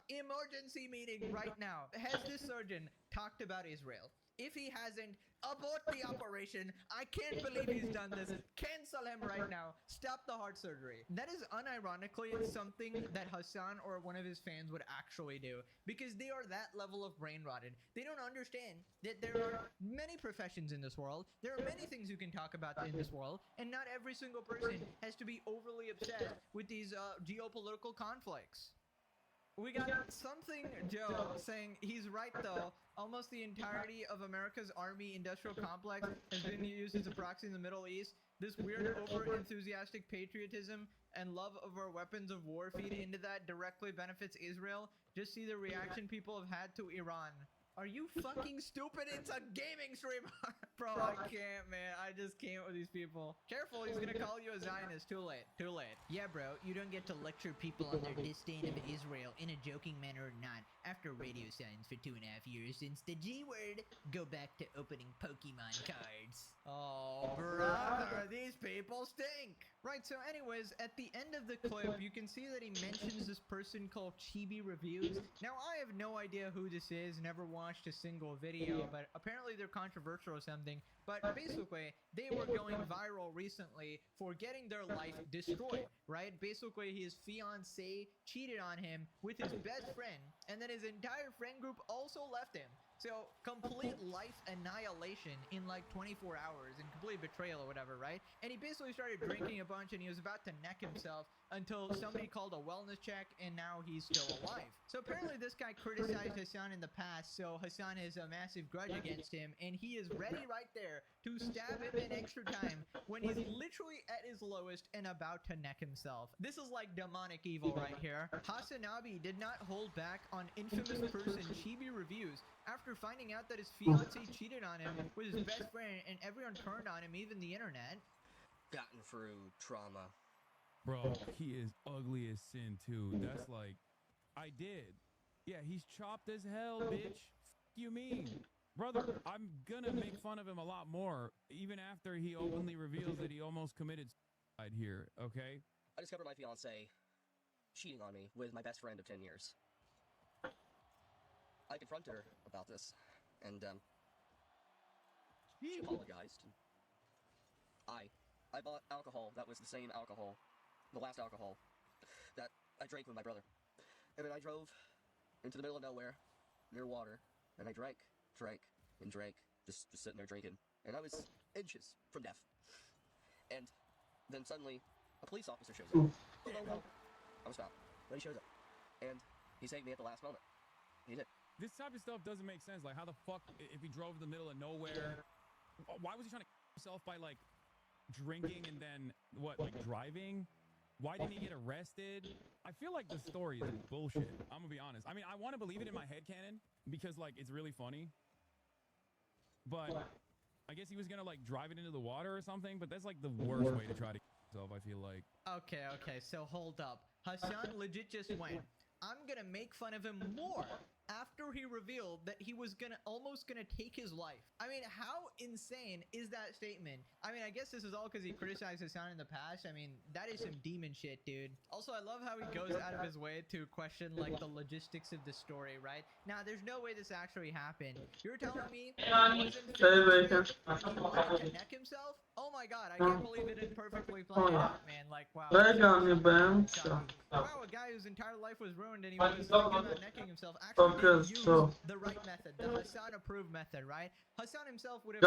emergency meeting right now. Has this surgeon talked about Israel? If he hasn't, abort the operation. I can't believe he's done this. Cancel him right now. Stop the heart surgery. That is unironically something that Hassan or one of his fans would actually do because they are that level of brain rotted. They don't understand that there are many professions in this world. There are many things you can talk about in this world, and not every single person has to be overly obsessed with these geopolitical conflicts. we got something Joe saying he's right though. Almost the entirety of America's army industrial complex has been used as a proxy in the Middle East. This weird over-enthusiastic patriotism and love of our weapons of war feed into that directly benefits Israel. Just see the reaction people have had to Iran. Are you fucking stupid? It's a gaming stream. Bro, I can't, man. I just can't with these people. Careful, he's gonna call you a Zionist. Too late. Too late. Yeah, bro, you don't get to lecture people on their disdain of Israel in a joking manner or not. After radio science for 2.5 years since the G word, go back to opening Pokemon cards. Oh, brother, these people stink. Right, so anyways, at the end of the clip, you can see that he mentions this person called Chibi Reviews. Now, I have no idea who this is, never watched a single video, but apparently they're controversial or something. But basically, they were going viral recently for getting their life destroyed, right? Basically, his fiancée cheated on him with his best friend, and then his entire friend group also left him. So, complete life annihilation in like 24 hours and complete betrayal or whatever, right? And he basically started drinking a bunch and he was about to neck himself until somebody called a wellness check and now he's still alive. So apparently this guy criticized Hassan in the past, so Hassan has a massive grudge against him and he is ready right there to stab him in extra time when he's literally at his lowest and about to neck himself. This is like demonic evil right here. Hasanabi did not hold back on infamous person Chibi Reviews after finding out that his fiancée cheated on him with his best friend and everyone turned on him, even the internet. Gotten through trauma. Bro, he is ugly as sin too. That's like, I did. Yeah, he's chopped as hell, bitch. F you mean? Brother, I'm gonna make fun of him a lot more, even after he openly reveals that he almost committed suicide here, okay? I discovered my fiancé cheating on me with my best friend of 10 years. I confronted her about this, and, she apologized. I bought alcohol that was the same alcohol, the last alcohol, that I drank with my brother. And then I drove into the middle of nowhere, near water, and I drank, just sitting there drinking. And I was inches from death. And then suddenly, a police officer shows up. Hello. I was stopped. But he shows up. And he saved me at the last moment. He did. This type of stuff doesn't make sense. Like, how the fuck, if he drove in the middle of nowhere, why was he trying to himself by, like, drinking and then, what, like, driving? Why didn't he get arrested? I feel like the story is bullshit. I'm gonna be honest. I mean, I want to believe it in my headcanon because, like, it's really funny. But I guess he was gonna, like, drive it into the water or something, but that's, like, the worst way to try to himself, I feel like. Okay, so hold up. Hassan legit just went, I'm gonna make fun of him more after he revealed that he was almost gonna take his life. I mean, how insane is that statement? I mean, I guess this is all because he criticized Hassan in the past. I mean, that is some demon shit, dude. Also, I love how he goes out of his way to question, like, the logistics of the story, right? Now, there's no way this actually happened. You're telling me he wasn't to neck himself? Oh my god, I can't believe it didn't perfectly play out, man. Like, wow. Wow, a guy whose entire life was ruined and he was thinking about necking himself actually didn't use the right method, the Hassan approved method, right? Hassan himself would have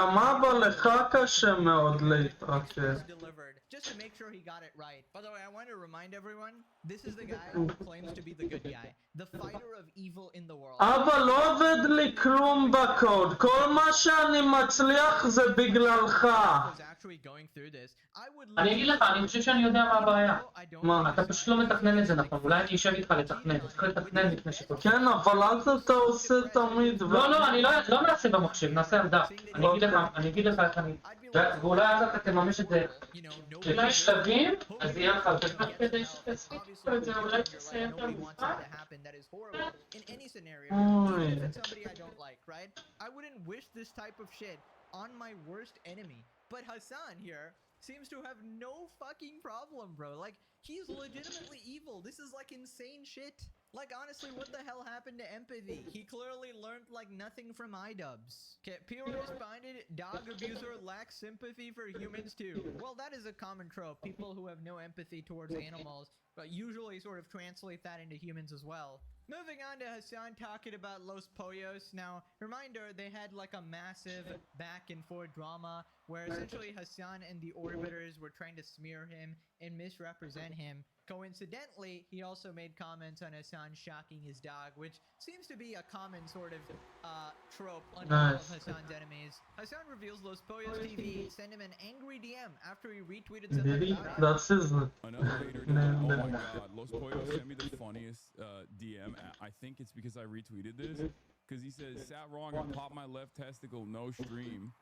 delivered just to make sure he got it right. By the way, I want to remind everyone, this is the guy who claims to be the good guy, the fighter of evil in the world. אבל לא עובד לי כלום בקוד, כל מה שאני מצליח זה בגללך. Going through this, אני אגיד לך, אני חושב שאני יודע מה הבעיה. מה, אתה פשוט לא מתכנן את זה נכון, אולי אני אשב איתך לתכנן, צריך לתכנן לפני שכל. כן, אבל אז אתה עושה תמיד. לא, אני לא נעשה במחשב, נעשה על דף. אני אגיד לך איך אני... ואולי אז אתה תממש את זה. לפני שלבים, אז יהיה לך יותר כדי שתספיק את זה, אולי תסיים את המשפט. On my worst enemy. But Hassan here seems to have no fucking problem, bro. Like, he's legitimately evil. This is like insane shit. Like, honestly, what the hell happened to empathy? He clearly learned like nothing from iDubbbz. Okay, Pure responded, dog abuser lacks sympathy for humans too. Well, that is a common trope. People who have no empathy towards animals, but usually sort of translate that into humans as well. Moving on to Hassan talking about Los Pollos. Now, reminder, they had like a massive back and forth drama where essentially Hassan and the Orbiters were trying to smear him and misrepresent him. Coincidentally, he also made comments on Hassan shocking his dog, which seems to be a common sort of trope on all of Hassan's enemies. Hassan reveals Los Pollos TV sent him an angry DM after he retweeted something about him. That's his Another hater did that. Oh my god, Los Pollos sent me the funniest DM. I think it's because I retweeted this, because he says, sat wrong and popped my left testicle, no stream.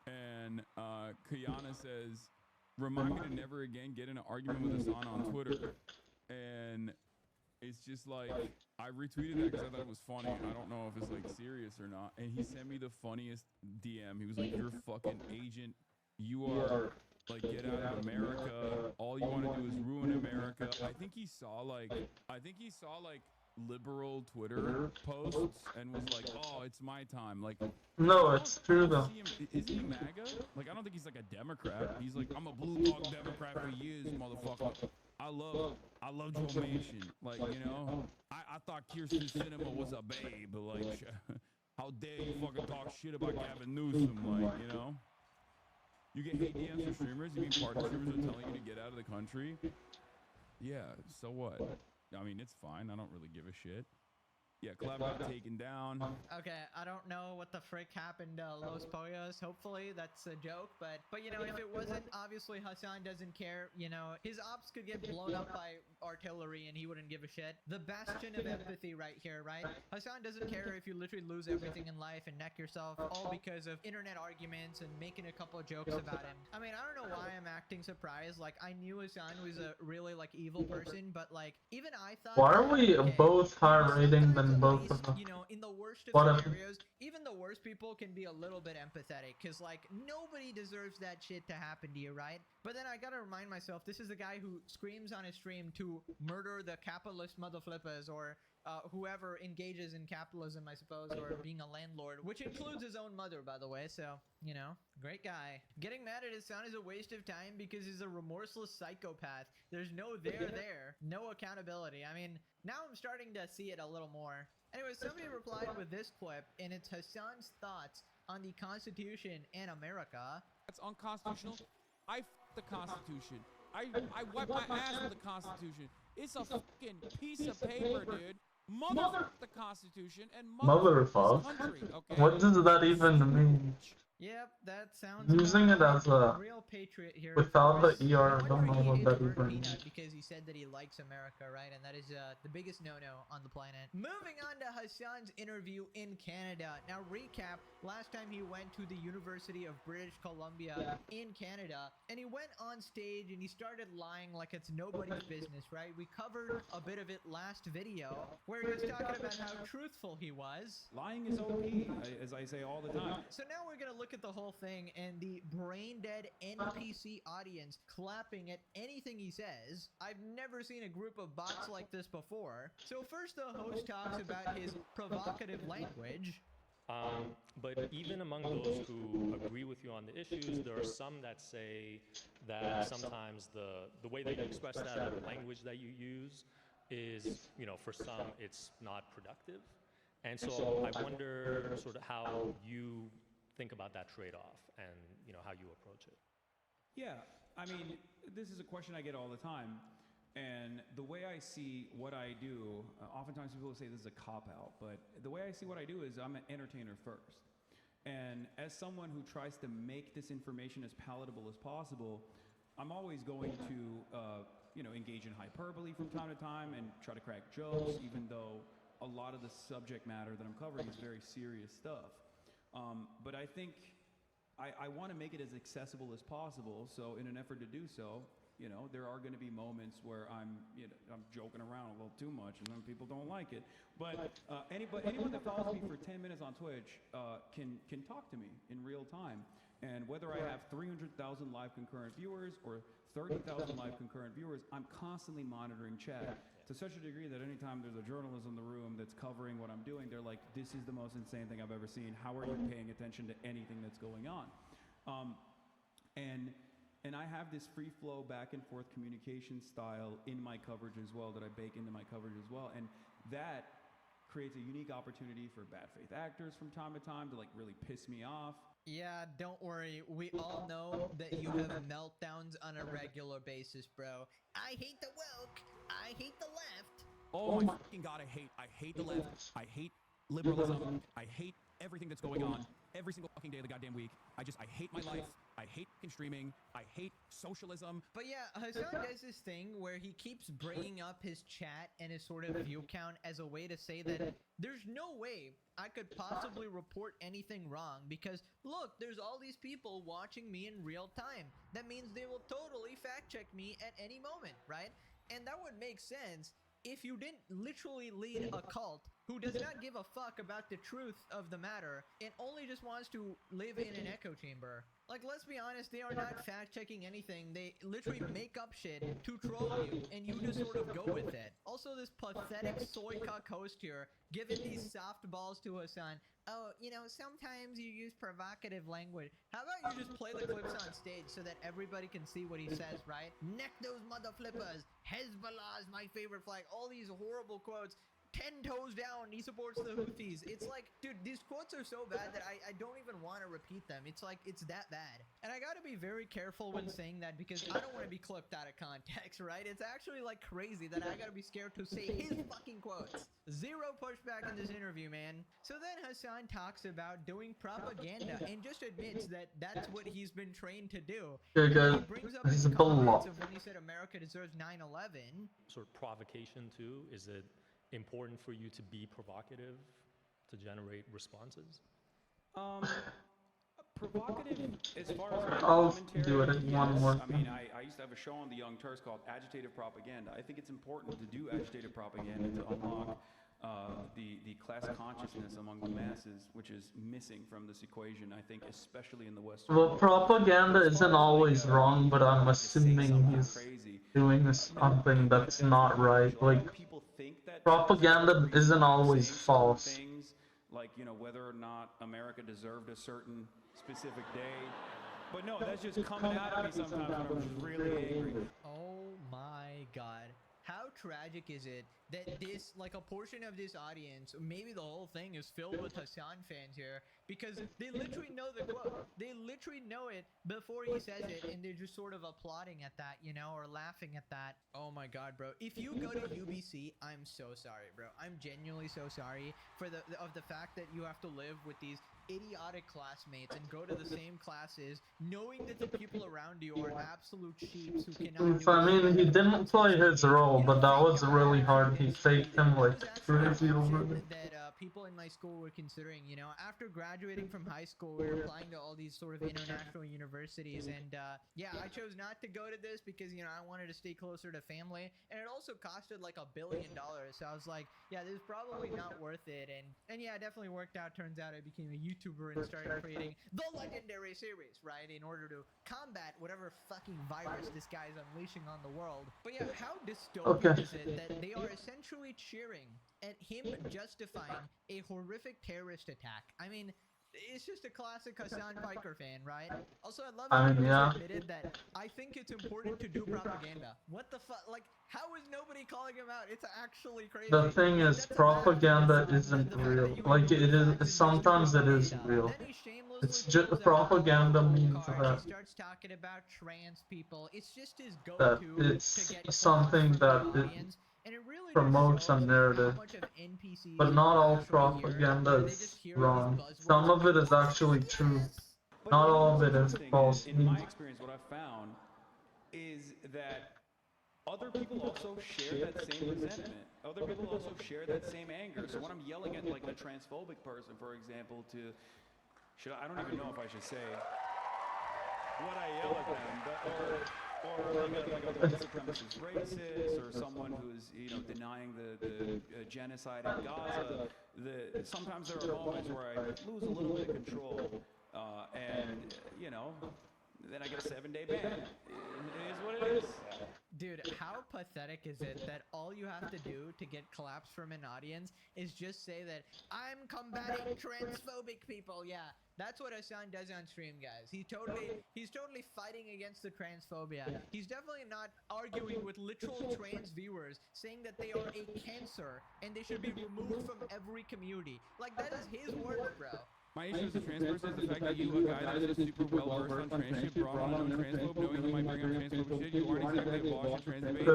And Kayana says, remind me to never again get in an argument with Hassan on Twitter. And it's just like, I retweeted that because I thought it was funny. I don't know if it's like serious or not. And he sent me the funniest DM. He was like, you're a fucking agent. You are like, get out of America. All you want to do is ruin America. I think he saw like liberal Twitter posts and was like, oh, it's my time. Like, no, it's true though. Is he MAGA? Like, I don't think he's like a Democrat. He's like, I'm a blue dog Democrat for years, motherfucker. I love Joe Manchin. Like, you know, I thought Kirsten Sinema was a babe. Like, how dare you fucking talk shit about Gavin Newsom? Like, you know, you get hate DMs from streamers. You mean partner streamers are telling you to get out of the country? Yeah. So what? I mean, it's fine. I don't really give a shit. Yeah, Collab got taken down. Okay, I don't know what the frick happened to Los Pollos. Hopefully that's a joke, but you know, if it wasn't, obviously Hassan doesn't care. You know, his ops could get blown up by artillery and he wouldn't give a shit. The bastion of empathy right here, right? Hassan doesn't care if you literally lose everything in life and neck yourself, all because of internet arguments and making a couple of jokes about him. I mean, I don't know why I'm acting surprised. Like, I knew Hassan was a really, like, evil person, but, like, even I thought... Why are we both high rating than both of them? You know, in the worst of scenarios, even the worst people can be a little bit empathetic, because, like, nobody deserves that shit to happen to you, right? But then I gotta remind myself, this is the guy who screams on his stream to murder the capitalist motherflippers, or whoever engages in capitalism, I suppose, or being a landlord, which includes his own mother, by the way, so, you know, great guy. Getting mad at his son is a waste of time because he's a remorseless psychopath. There's no no accountability. I mean, now I'm starting to see it a little more. Anyway, somebody replied with this clip, and it's Hassan's thoughts on the Constitution and America. That's unconstitutional. I f the Constitution. I wipe my ass with the Constitution. It's a fucking piece of paper, dude. Mother the Constitution and mother country. Okay. What does that even mean? Yep, that sounds Using it as a real patriot here. without the ER, I don't know what that even means. Because he said that he likes America, right? And that is the biggest no-no on the planet. Moving on to Hassan's interview in Canada. Now, recap, last time he went to the University of British Columbia in Canada, and he went on stage and he started lying like it's nobody's business, right? We covered a bit of it last video, where he was talking about how truthful he was. Lying is OP, as I say all the time. So now we're gonna look at the whole thing and the brain-dead NPC audience clapping at anything he says. I've never seen a group of bots like this before. So first the host talks about his provocative language. But even among those who agree with you on the issues, there are some that say that sometimes the way that you express that, or the language that you use is, you know, for some it's not productive. And so I wonder sort of how you think about that trade-off and, you know, how you approach it. Yeah, I mean, this is a question I get all the time. And the way I see what I do, oftentimes people say this is a cop-out, but the way I see what I do is I'm an entertainer first. And as someone who tries to make this information as palatable as possible, I'm always going to, you know, engage in hyperbole from time to time and try to crack jokes, even though a lot of the subject matter that I'm covering is very serious stuff. But I think I want to make it as accessible as possible. So in an effort to do so, you know, there are going to be moments where I'm joking around a little too much, and then people don't like it. But anyone that follows me for 10 minutes on Twitch can talk to me in real time. And whether I have 300,000 live concurrent viewers or 30,000 live concurrent viewers, I'm constantly monitoring chat to such a degree that anytime there's a journalist in the room that's covering what I'm doing, they're like, this is the most insane thing I've ever seen. How are you paying attention to anything that's going on? And I have this free flow back and forth communication style in my coverage as well, that I bake into my coverage as well. And that creates a unique opportunity for bad faith actors from time to time to like really piss me off. Yeah, don't worry. We all know that you have meltdowns on a regular basis, bro. I hate the woke. I hate the left. Oh my fucking god, I hate the left. I hate liberalism. I hate everything that's going on every single fucking day of the goddamn week. I hate my life. I hate fucking streaming. I hate socialism. But yeah, Hassan does this thing where he keeps bringing up his chat and his sort of view count as a way to say that there's no way I could possibly report anything wrong because, look, there's all these people watching me in real time. That means they will totally fact check me at any moment, right? And that would make sense if you didn't literally lead a cult who does not give a fuck about the truth of the matter and only just wants to live in an echo chamber. Like, let's be honest, they are not fact-checking anything. They literally make up shit to troll you, and you just sort of go with it. Also, this pathetic soy cuck host here giving these softballs to Hassan. Oh, you know, sometimes you use provocative language. How about you just play the clips on stage so that everybody can see what he says, right? Neck those mother flippers. Hezbollah is my favorite flag. All these horrible quotes. 10 toes down, he supports the Houthis. It's like, dude, these quotes are so bad that I don't even want to repeat them. It's like, it's that bad. And I gotta be very careful when saying that because I don't want to be clipped out of context, right? It's actually like crazy that I gotta be scared to say his fucking quotes. Zero pushback in this interview, man. So then Hassan talks about doing propaganda and just admits that that's what he's been trained to do. Okay, guys, He brings up this his is a bull comments law. of when he said America deserves 9/11. Sort of provocation too. Is it important for you to be provocative to generate responses? Provocative as far as my I'll commentary, do it in one yes. more I mean, thing. I used to have a show on the Young Turks called Agitative Propaganda. I think it's important to do agitative propaganda to unlock the class consciousness among the masses, which is missing from this equation, I think, especially in the Western Well, world. propaganda isn't always wrong, but I'm assuming he's doing something that's not right. Like, propaganda isn't always false. Things like, you know, whether or not America deserved a certain specific day. But no, that's just coming out of me sometimes when I'm really angry. Oh my god. How tragic is it that this, like a portion of this audience, maybe the whole thing is filled with Hassan fans here, because they literally know the quote. They literally know it before he says it, and they're just sort of applauding at that, you know, or laughing at that. Oh my god, bro. If you go to UBC, I'm so sorry, bro. I'm genuinely so sorry for the fact that you have to live with these idiotic classmates and go to the same classes knowing that the people around you are absolute sheeps who cannot do I mean, he didn't play his role, but that was really hard. He faked him like crazy over it. that people in my school were considering. You know, after graduating from high school, we were applying to all these sort of international universities, and yeah, I chose not to go to this because, you know, I wanted to stay closer to family, and it also costed like $1 billion. So I was like, yeah, this is probably not worth it, and yeah, it definitely worked out. Turns out I became a YouTuber and started creating the Legendary series, right, in order to combat whatever fucking virus this guy is unleashing on the world. But yeah, how dystopian is it that they are essentially cheering at him justifying a horrific terrorist attack? I mean, it's just a classic Hassan Piker fan, right? Also, I love how he admitted that I think it's important to do propaganda. What the fuck? Like, how is nobody calling him out? It's actually crazy. The thing is, propaganda isn't real. Like, it is. Sometimes it is real. It's just propaganda means that He starts talking about trans people. It's just his that go-to it's to get something that it promotes a narrative. But not all propaganda is wrong. Some of it is actually true. Not all of it is false. In my experience, what I've found is that other people also share that same resentment. Other people also share that same anger. So when I'm yelling at like a transphobic person, for example, I don't even know if I should say what I yell at them, but, or like a white supremacist racist, or someone who's, you know, denying the genocide in Gaza. Sometimes there are moments where I lose a little bit of control, and you know, then I get a 7-day ban. It is what it is. Dude, how pathetic is it that all you have to do to get collapse from an audience is just say that I'm combating transphobic people? Yeah, that's what Hassan does on stream, guys. He's totally fighting against the transphobia. He's definitely not arguing with literal trans viewers, saying that they are a cancer and they should be removed from every community. Like, that is his work, bro. My issue as a trans person is the fact that you, a guy that is super well versed on trans shit, brought on a transphobe, knowing he might bring up transphobic shit. You aren't exactly abolishing trans debate.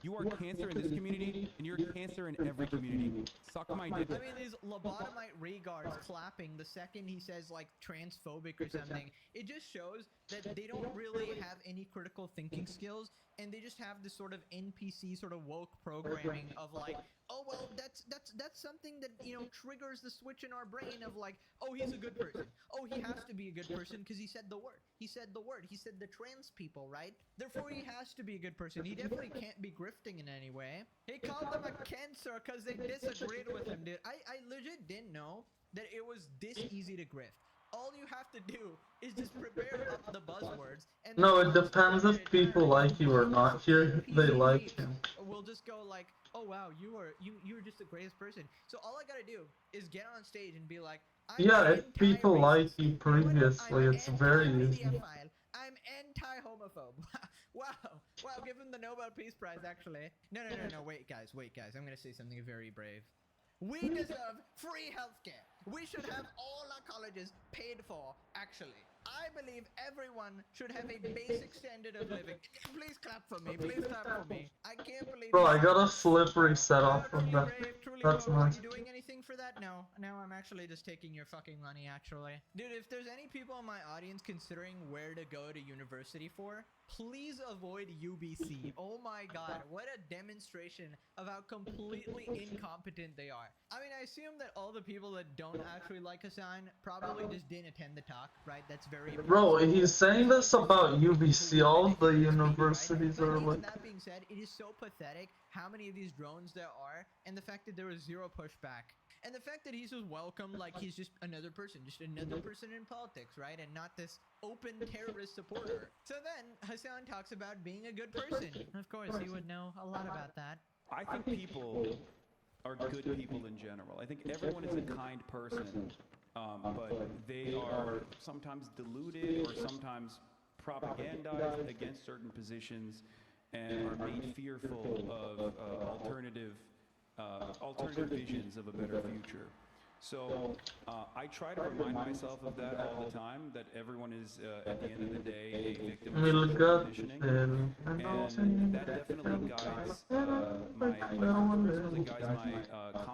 You are cancer in this community, and you're cancer in every community. Suck my dick. I mean, these lobotomite regards clapping the second he says like transphobic or something. It just shows that they don't really have any critical thinking skills, and they just have this sort of NPC sort of woke programming of like, oh well, that's something that, you know, triggers the switch in our brain of like, oh, he's a good person. Oh, he has to be a good person because he said the word. He said the word. He said the trans people, right? Therefore, he has to be a good person. He definitely can't be grifting in any way. He called them a cancer because they disagreed with him, dude. I legit didn't know that it was this easy to grift. All you have to do is just prepare up the buzzwords. And No, it depends if people like you or not. Here, they like him. We'll just go like, oh wow, you were just the greatest person. So all I gotta do is get on stage and be like, Yeah, if people like you previously, it's very easy. I'm anti-homophobe. Wow, give him the Nobel Peace Prize, actually. No, wait guys, I'm gonna say something very brave. We deserve free healthcare. We should have all our colleges paid for, actually. I believe everyone should have a basic standard of living. Please clap for me, please clap for me. I can't believe Bro, I got a slippery set off from that. That's nice. Are you doing anything for that? No, I'm actually just taking your fucking money, actually. Dude, if there's any people in my audience considering where to go to university for, please avoid UBC. Oh my god, what a demonstration of how completely incompetent they are. I mean, I assume that all the people that don't actually like Hassan probably just didn't attend the talk, right? That's very... Bro, he's saying this about UBC. All the universities are like... That being said, it is so pathetic how many of these drones there are, and the fact that there was zero pushback. And the fact that he's just welcomed like he's just another person in politics, right? And not this open terrorist supporter. So then, Hassan talks about being a good person. Of course, he would know a lot about that. I think people are good people in general. I think everyone is a kind person, but they are sometimes deluded or sometimes propagandized against certain positions and are made fearful of alternative visions of a better future. So I try to remind myself of that all the time, that everyone is, at the end of the day, a victim of conditioning. And that definitely guides my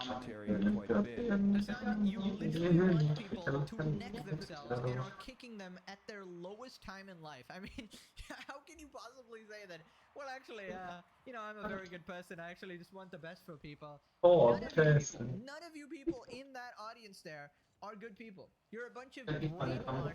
commentary quite a bit. You literally want people to neck themselves and are kicking them at their lowest time in life. I mean, how can you possibly say that? Well, actually, you know, I'm a very good person. I actually just want the best for people. Oh, None of you people in that audience there are good people. You're a bunch of brainwashed,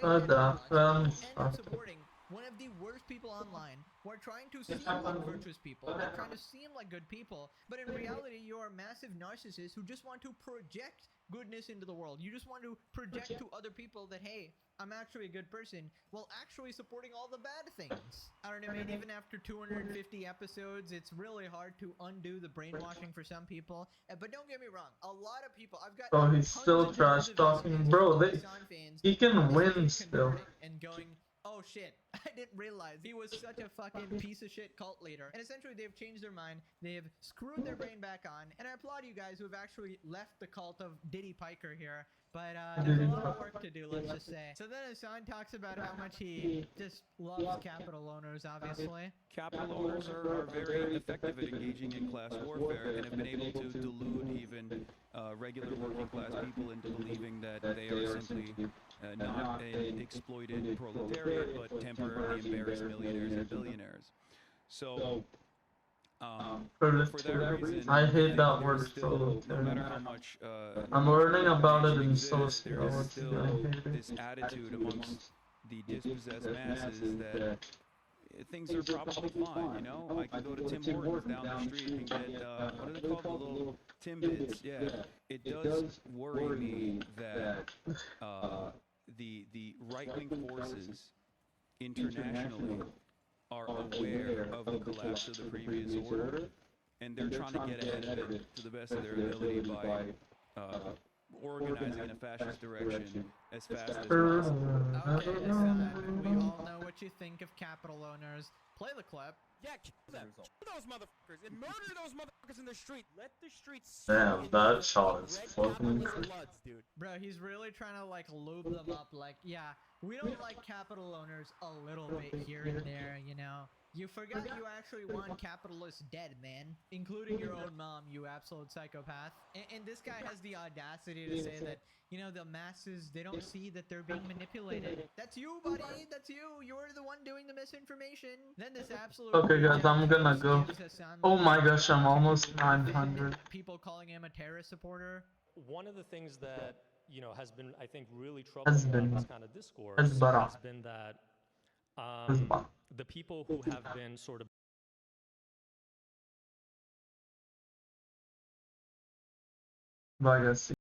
end up supporting one of the worst people online who are trying to seem like virtuous people. They're trying to seem like good people, but in reality, you're massive narcissists who just want to project goodness into the world. You just want to project to other people that, hey, I'm actually a good person, while actually supporting all the bad things. I don't know, I mean, even after 250 episodes, it's really hard to undo the brainwashing for some people. But don't get me wrong, a lot of people, I've got... Oh, he's still trash talking. Bro, he can win still. And going, oh shit, I didn't realize he was such a fucking piece of shit cult leader. And essentially they've changed their mind, they've screwed their brain back on, and I applaud you guys who have actually left the cult of Diddy Piker here. But there's a lot of work to do, let's just say. So then Hassan talks about how much he just loves capital owners, obviously. Capital owners are very effective at engaging in class warfare and have been able to delude even regular working class people into believing that they are simply not an exploited proletariat, but temporarily embarrassed millionaires and billionaires. So, for that reason, I hate that word so no matter how much I'm learning about it in there is sociology. still this attitude amongst the dispossessed masses that things are probably fine, you know? I can go to Tim Hortons down the street and get, what are they called, the little Timbits? Yeah, it does worry me that the right-wing forces internationally are aware of the collapse of the previous order, and they're trying to get ahead of it to the best of their ability by organizing in a fascist direction as fast as possible. Okay, Hassan, we all know what you think of Capitol owners. Play the clip. Yeah, kill them. Kill those motherfuckers and murder those motherfuckers in the street. Let the streets. Damn, that shot is fucking bloods, dude. Bro, he's really trying to like lube them up. Like, yeah, we don't like Capitol owners a little bit here and there, you know. You forgot you actually want capitalists dead, man. Including your own mom, you absolute psychopath. And this guy has the audacity to say that, you know, the masses, they don't see that they're being manipulated. That's you, buddy. That's you. You're the one doing the misinformation. Then this absolute... Okay, guys, I'm gonna go. Oh my gosh, I'm almost 900. People calling him a terrorist supporter. One of the things that, you know, has been, I think, really troubling about this kind of discourse has been that the people who have been sort of Bye, guys.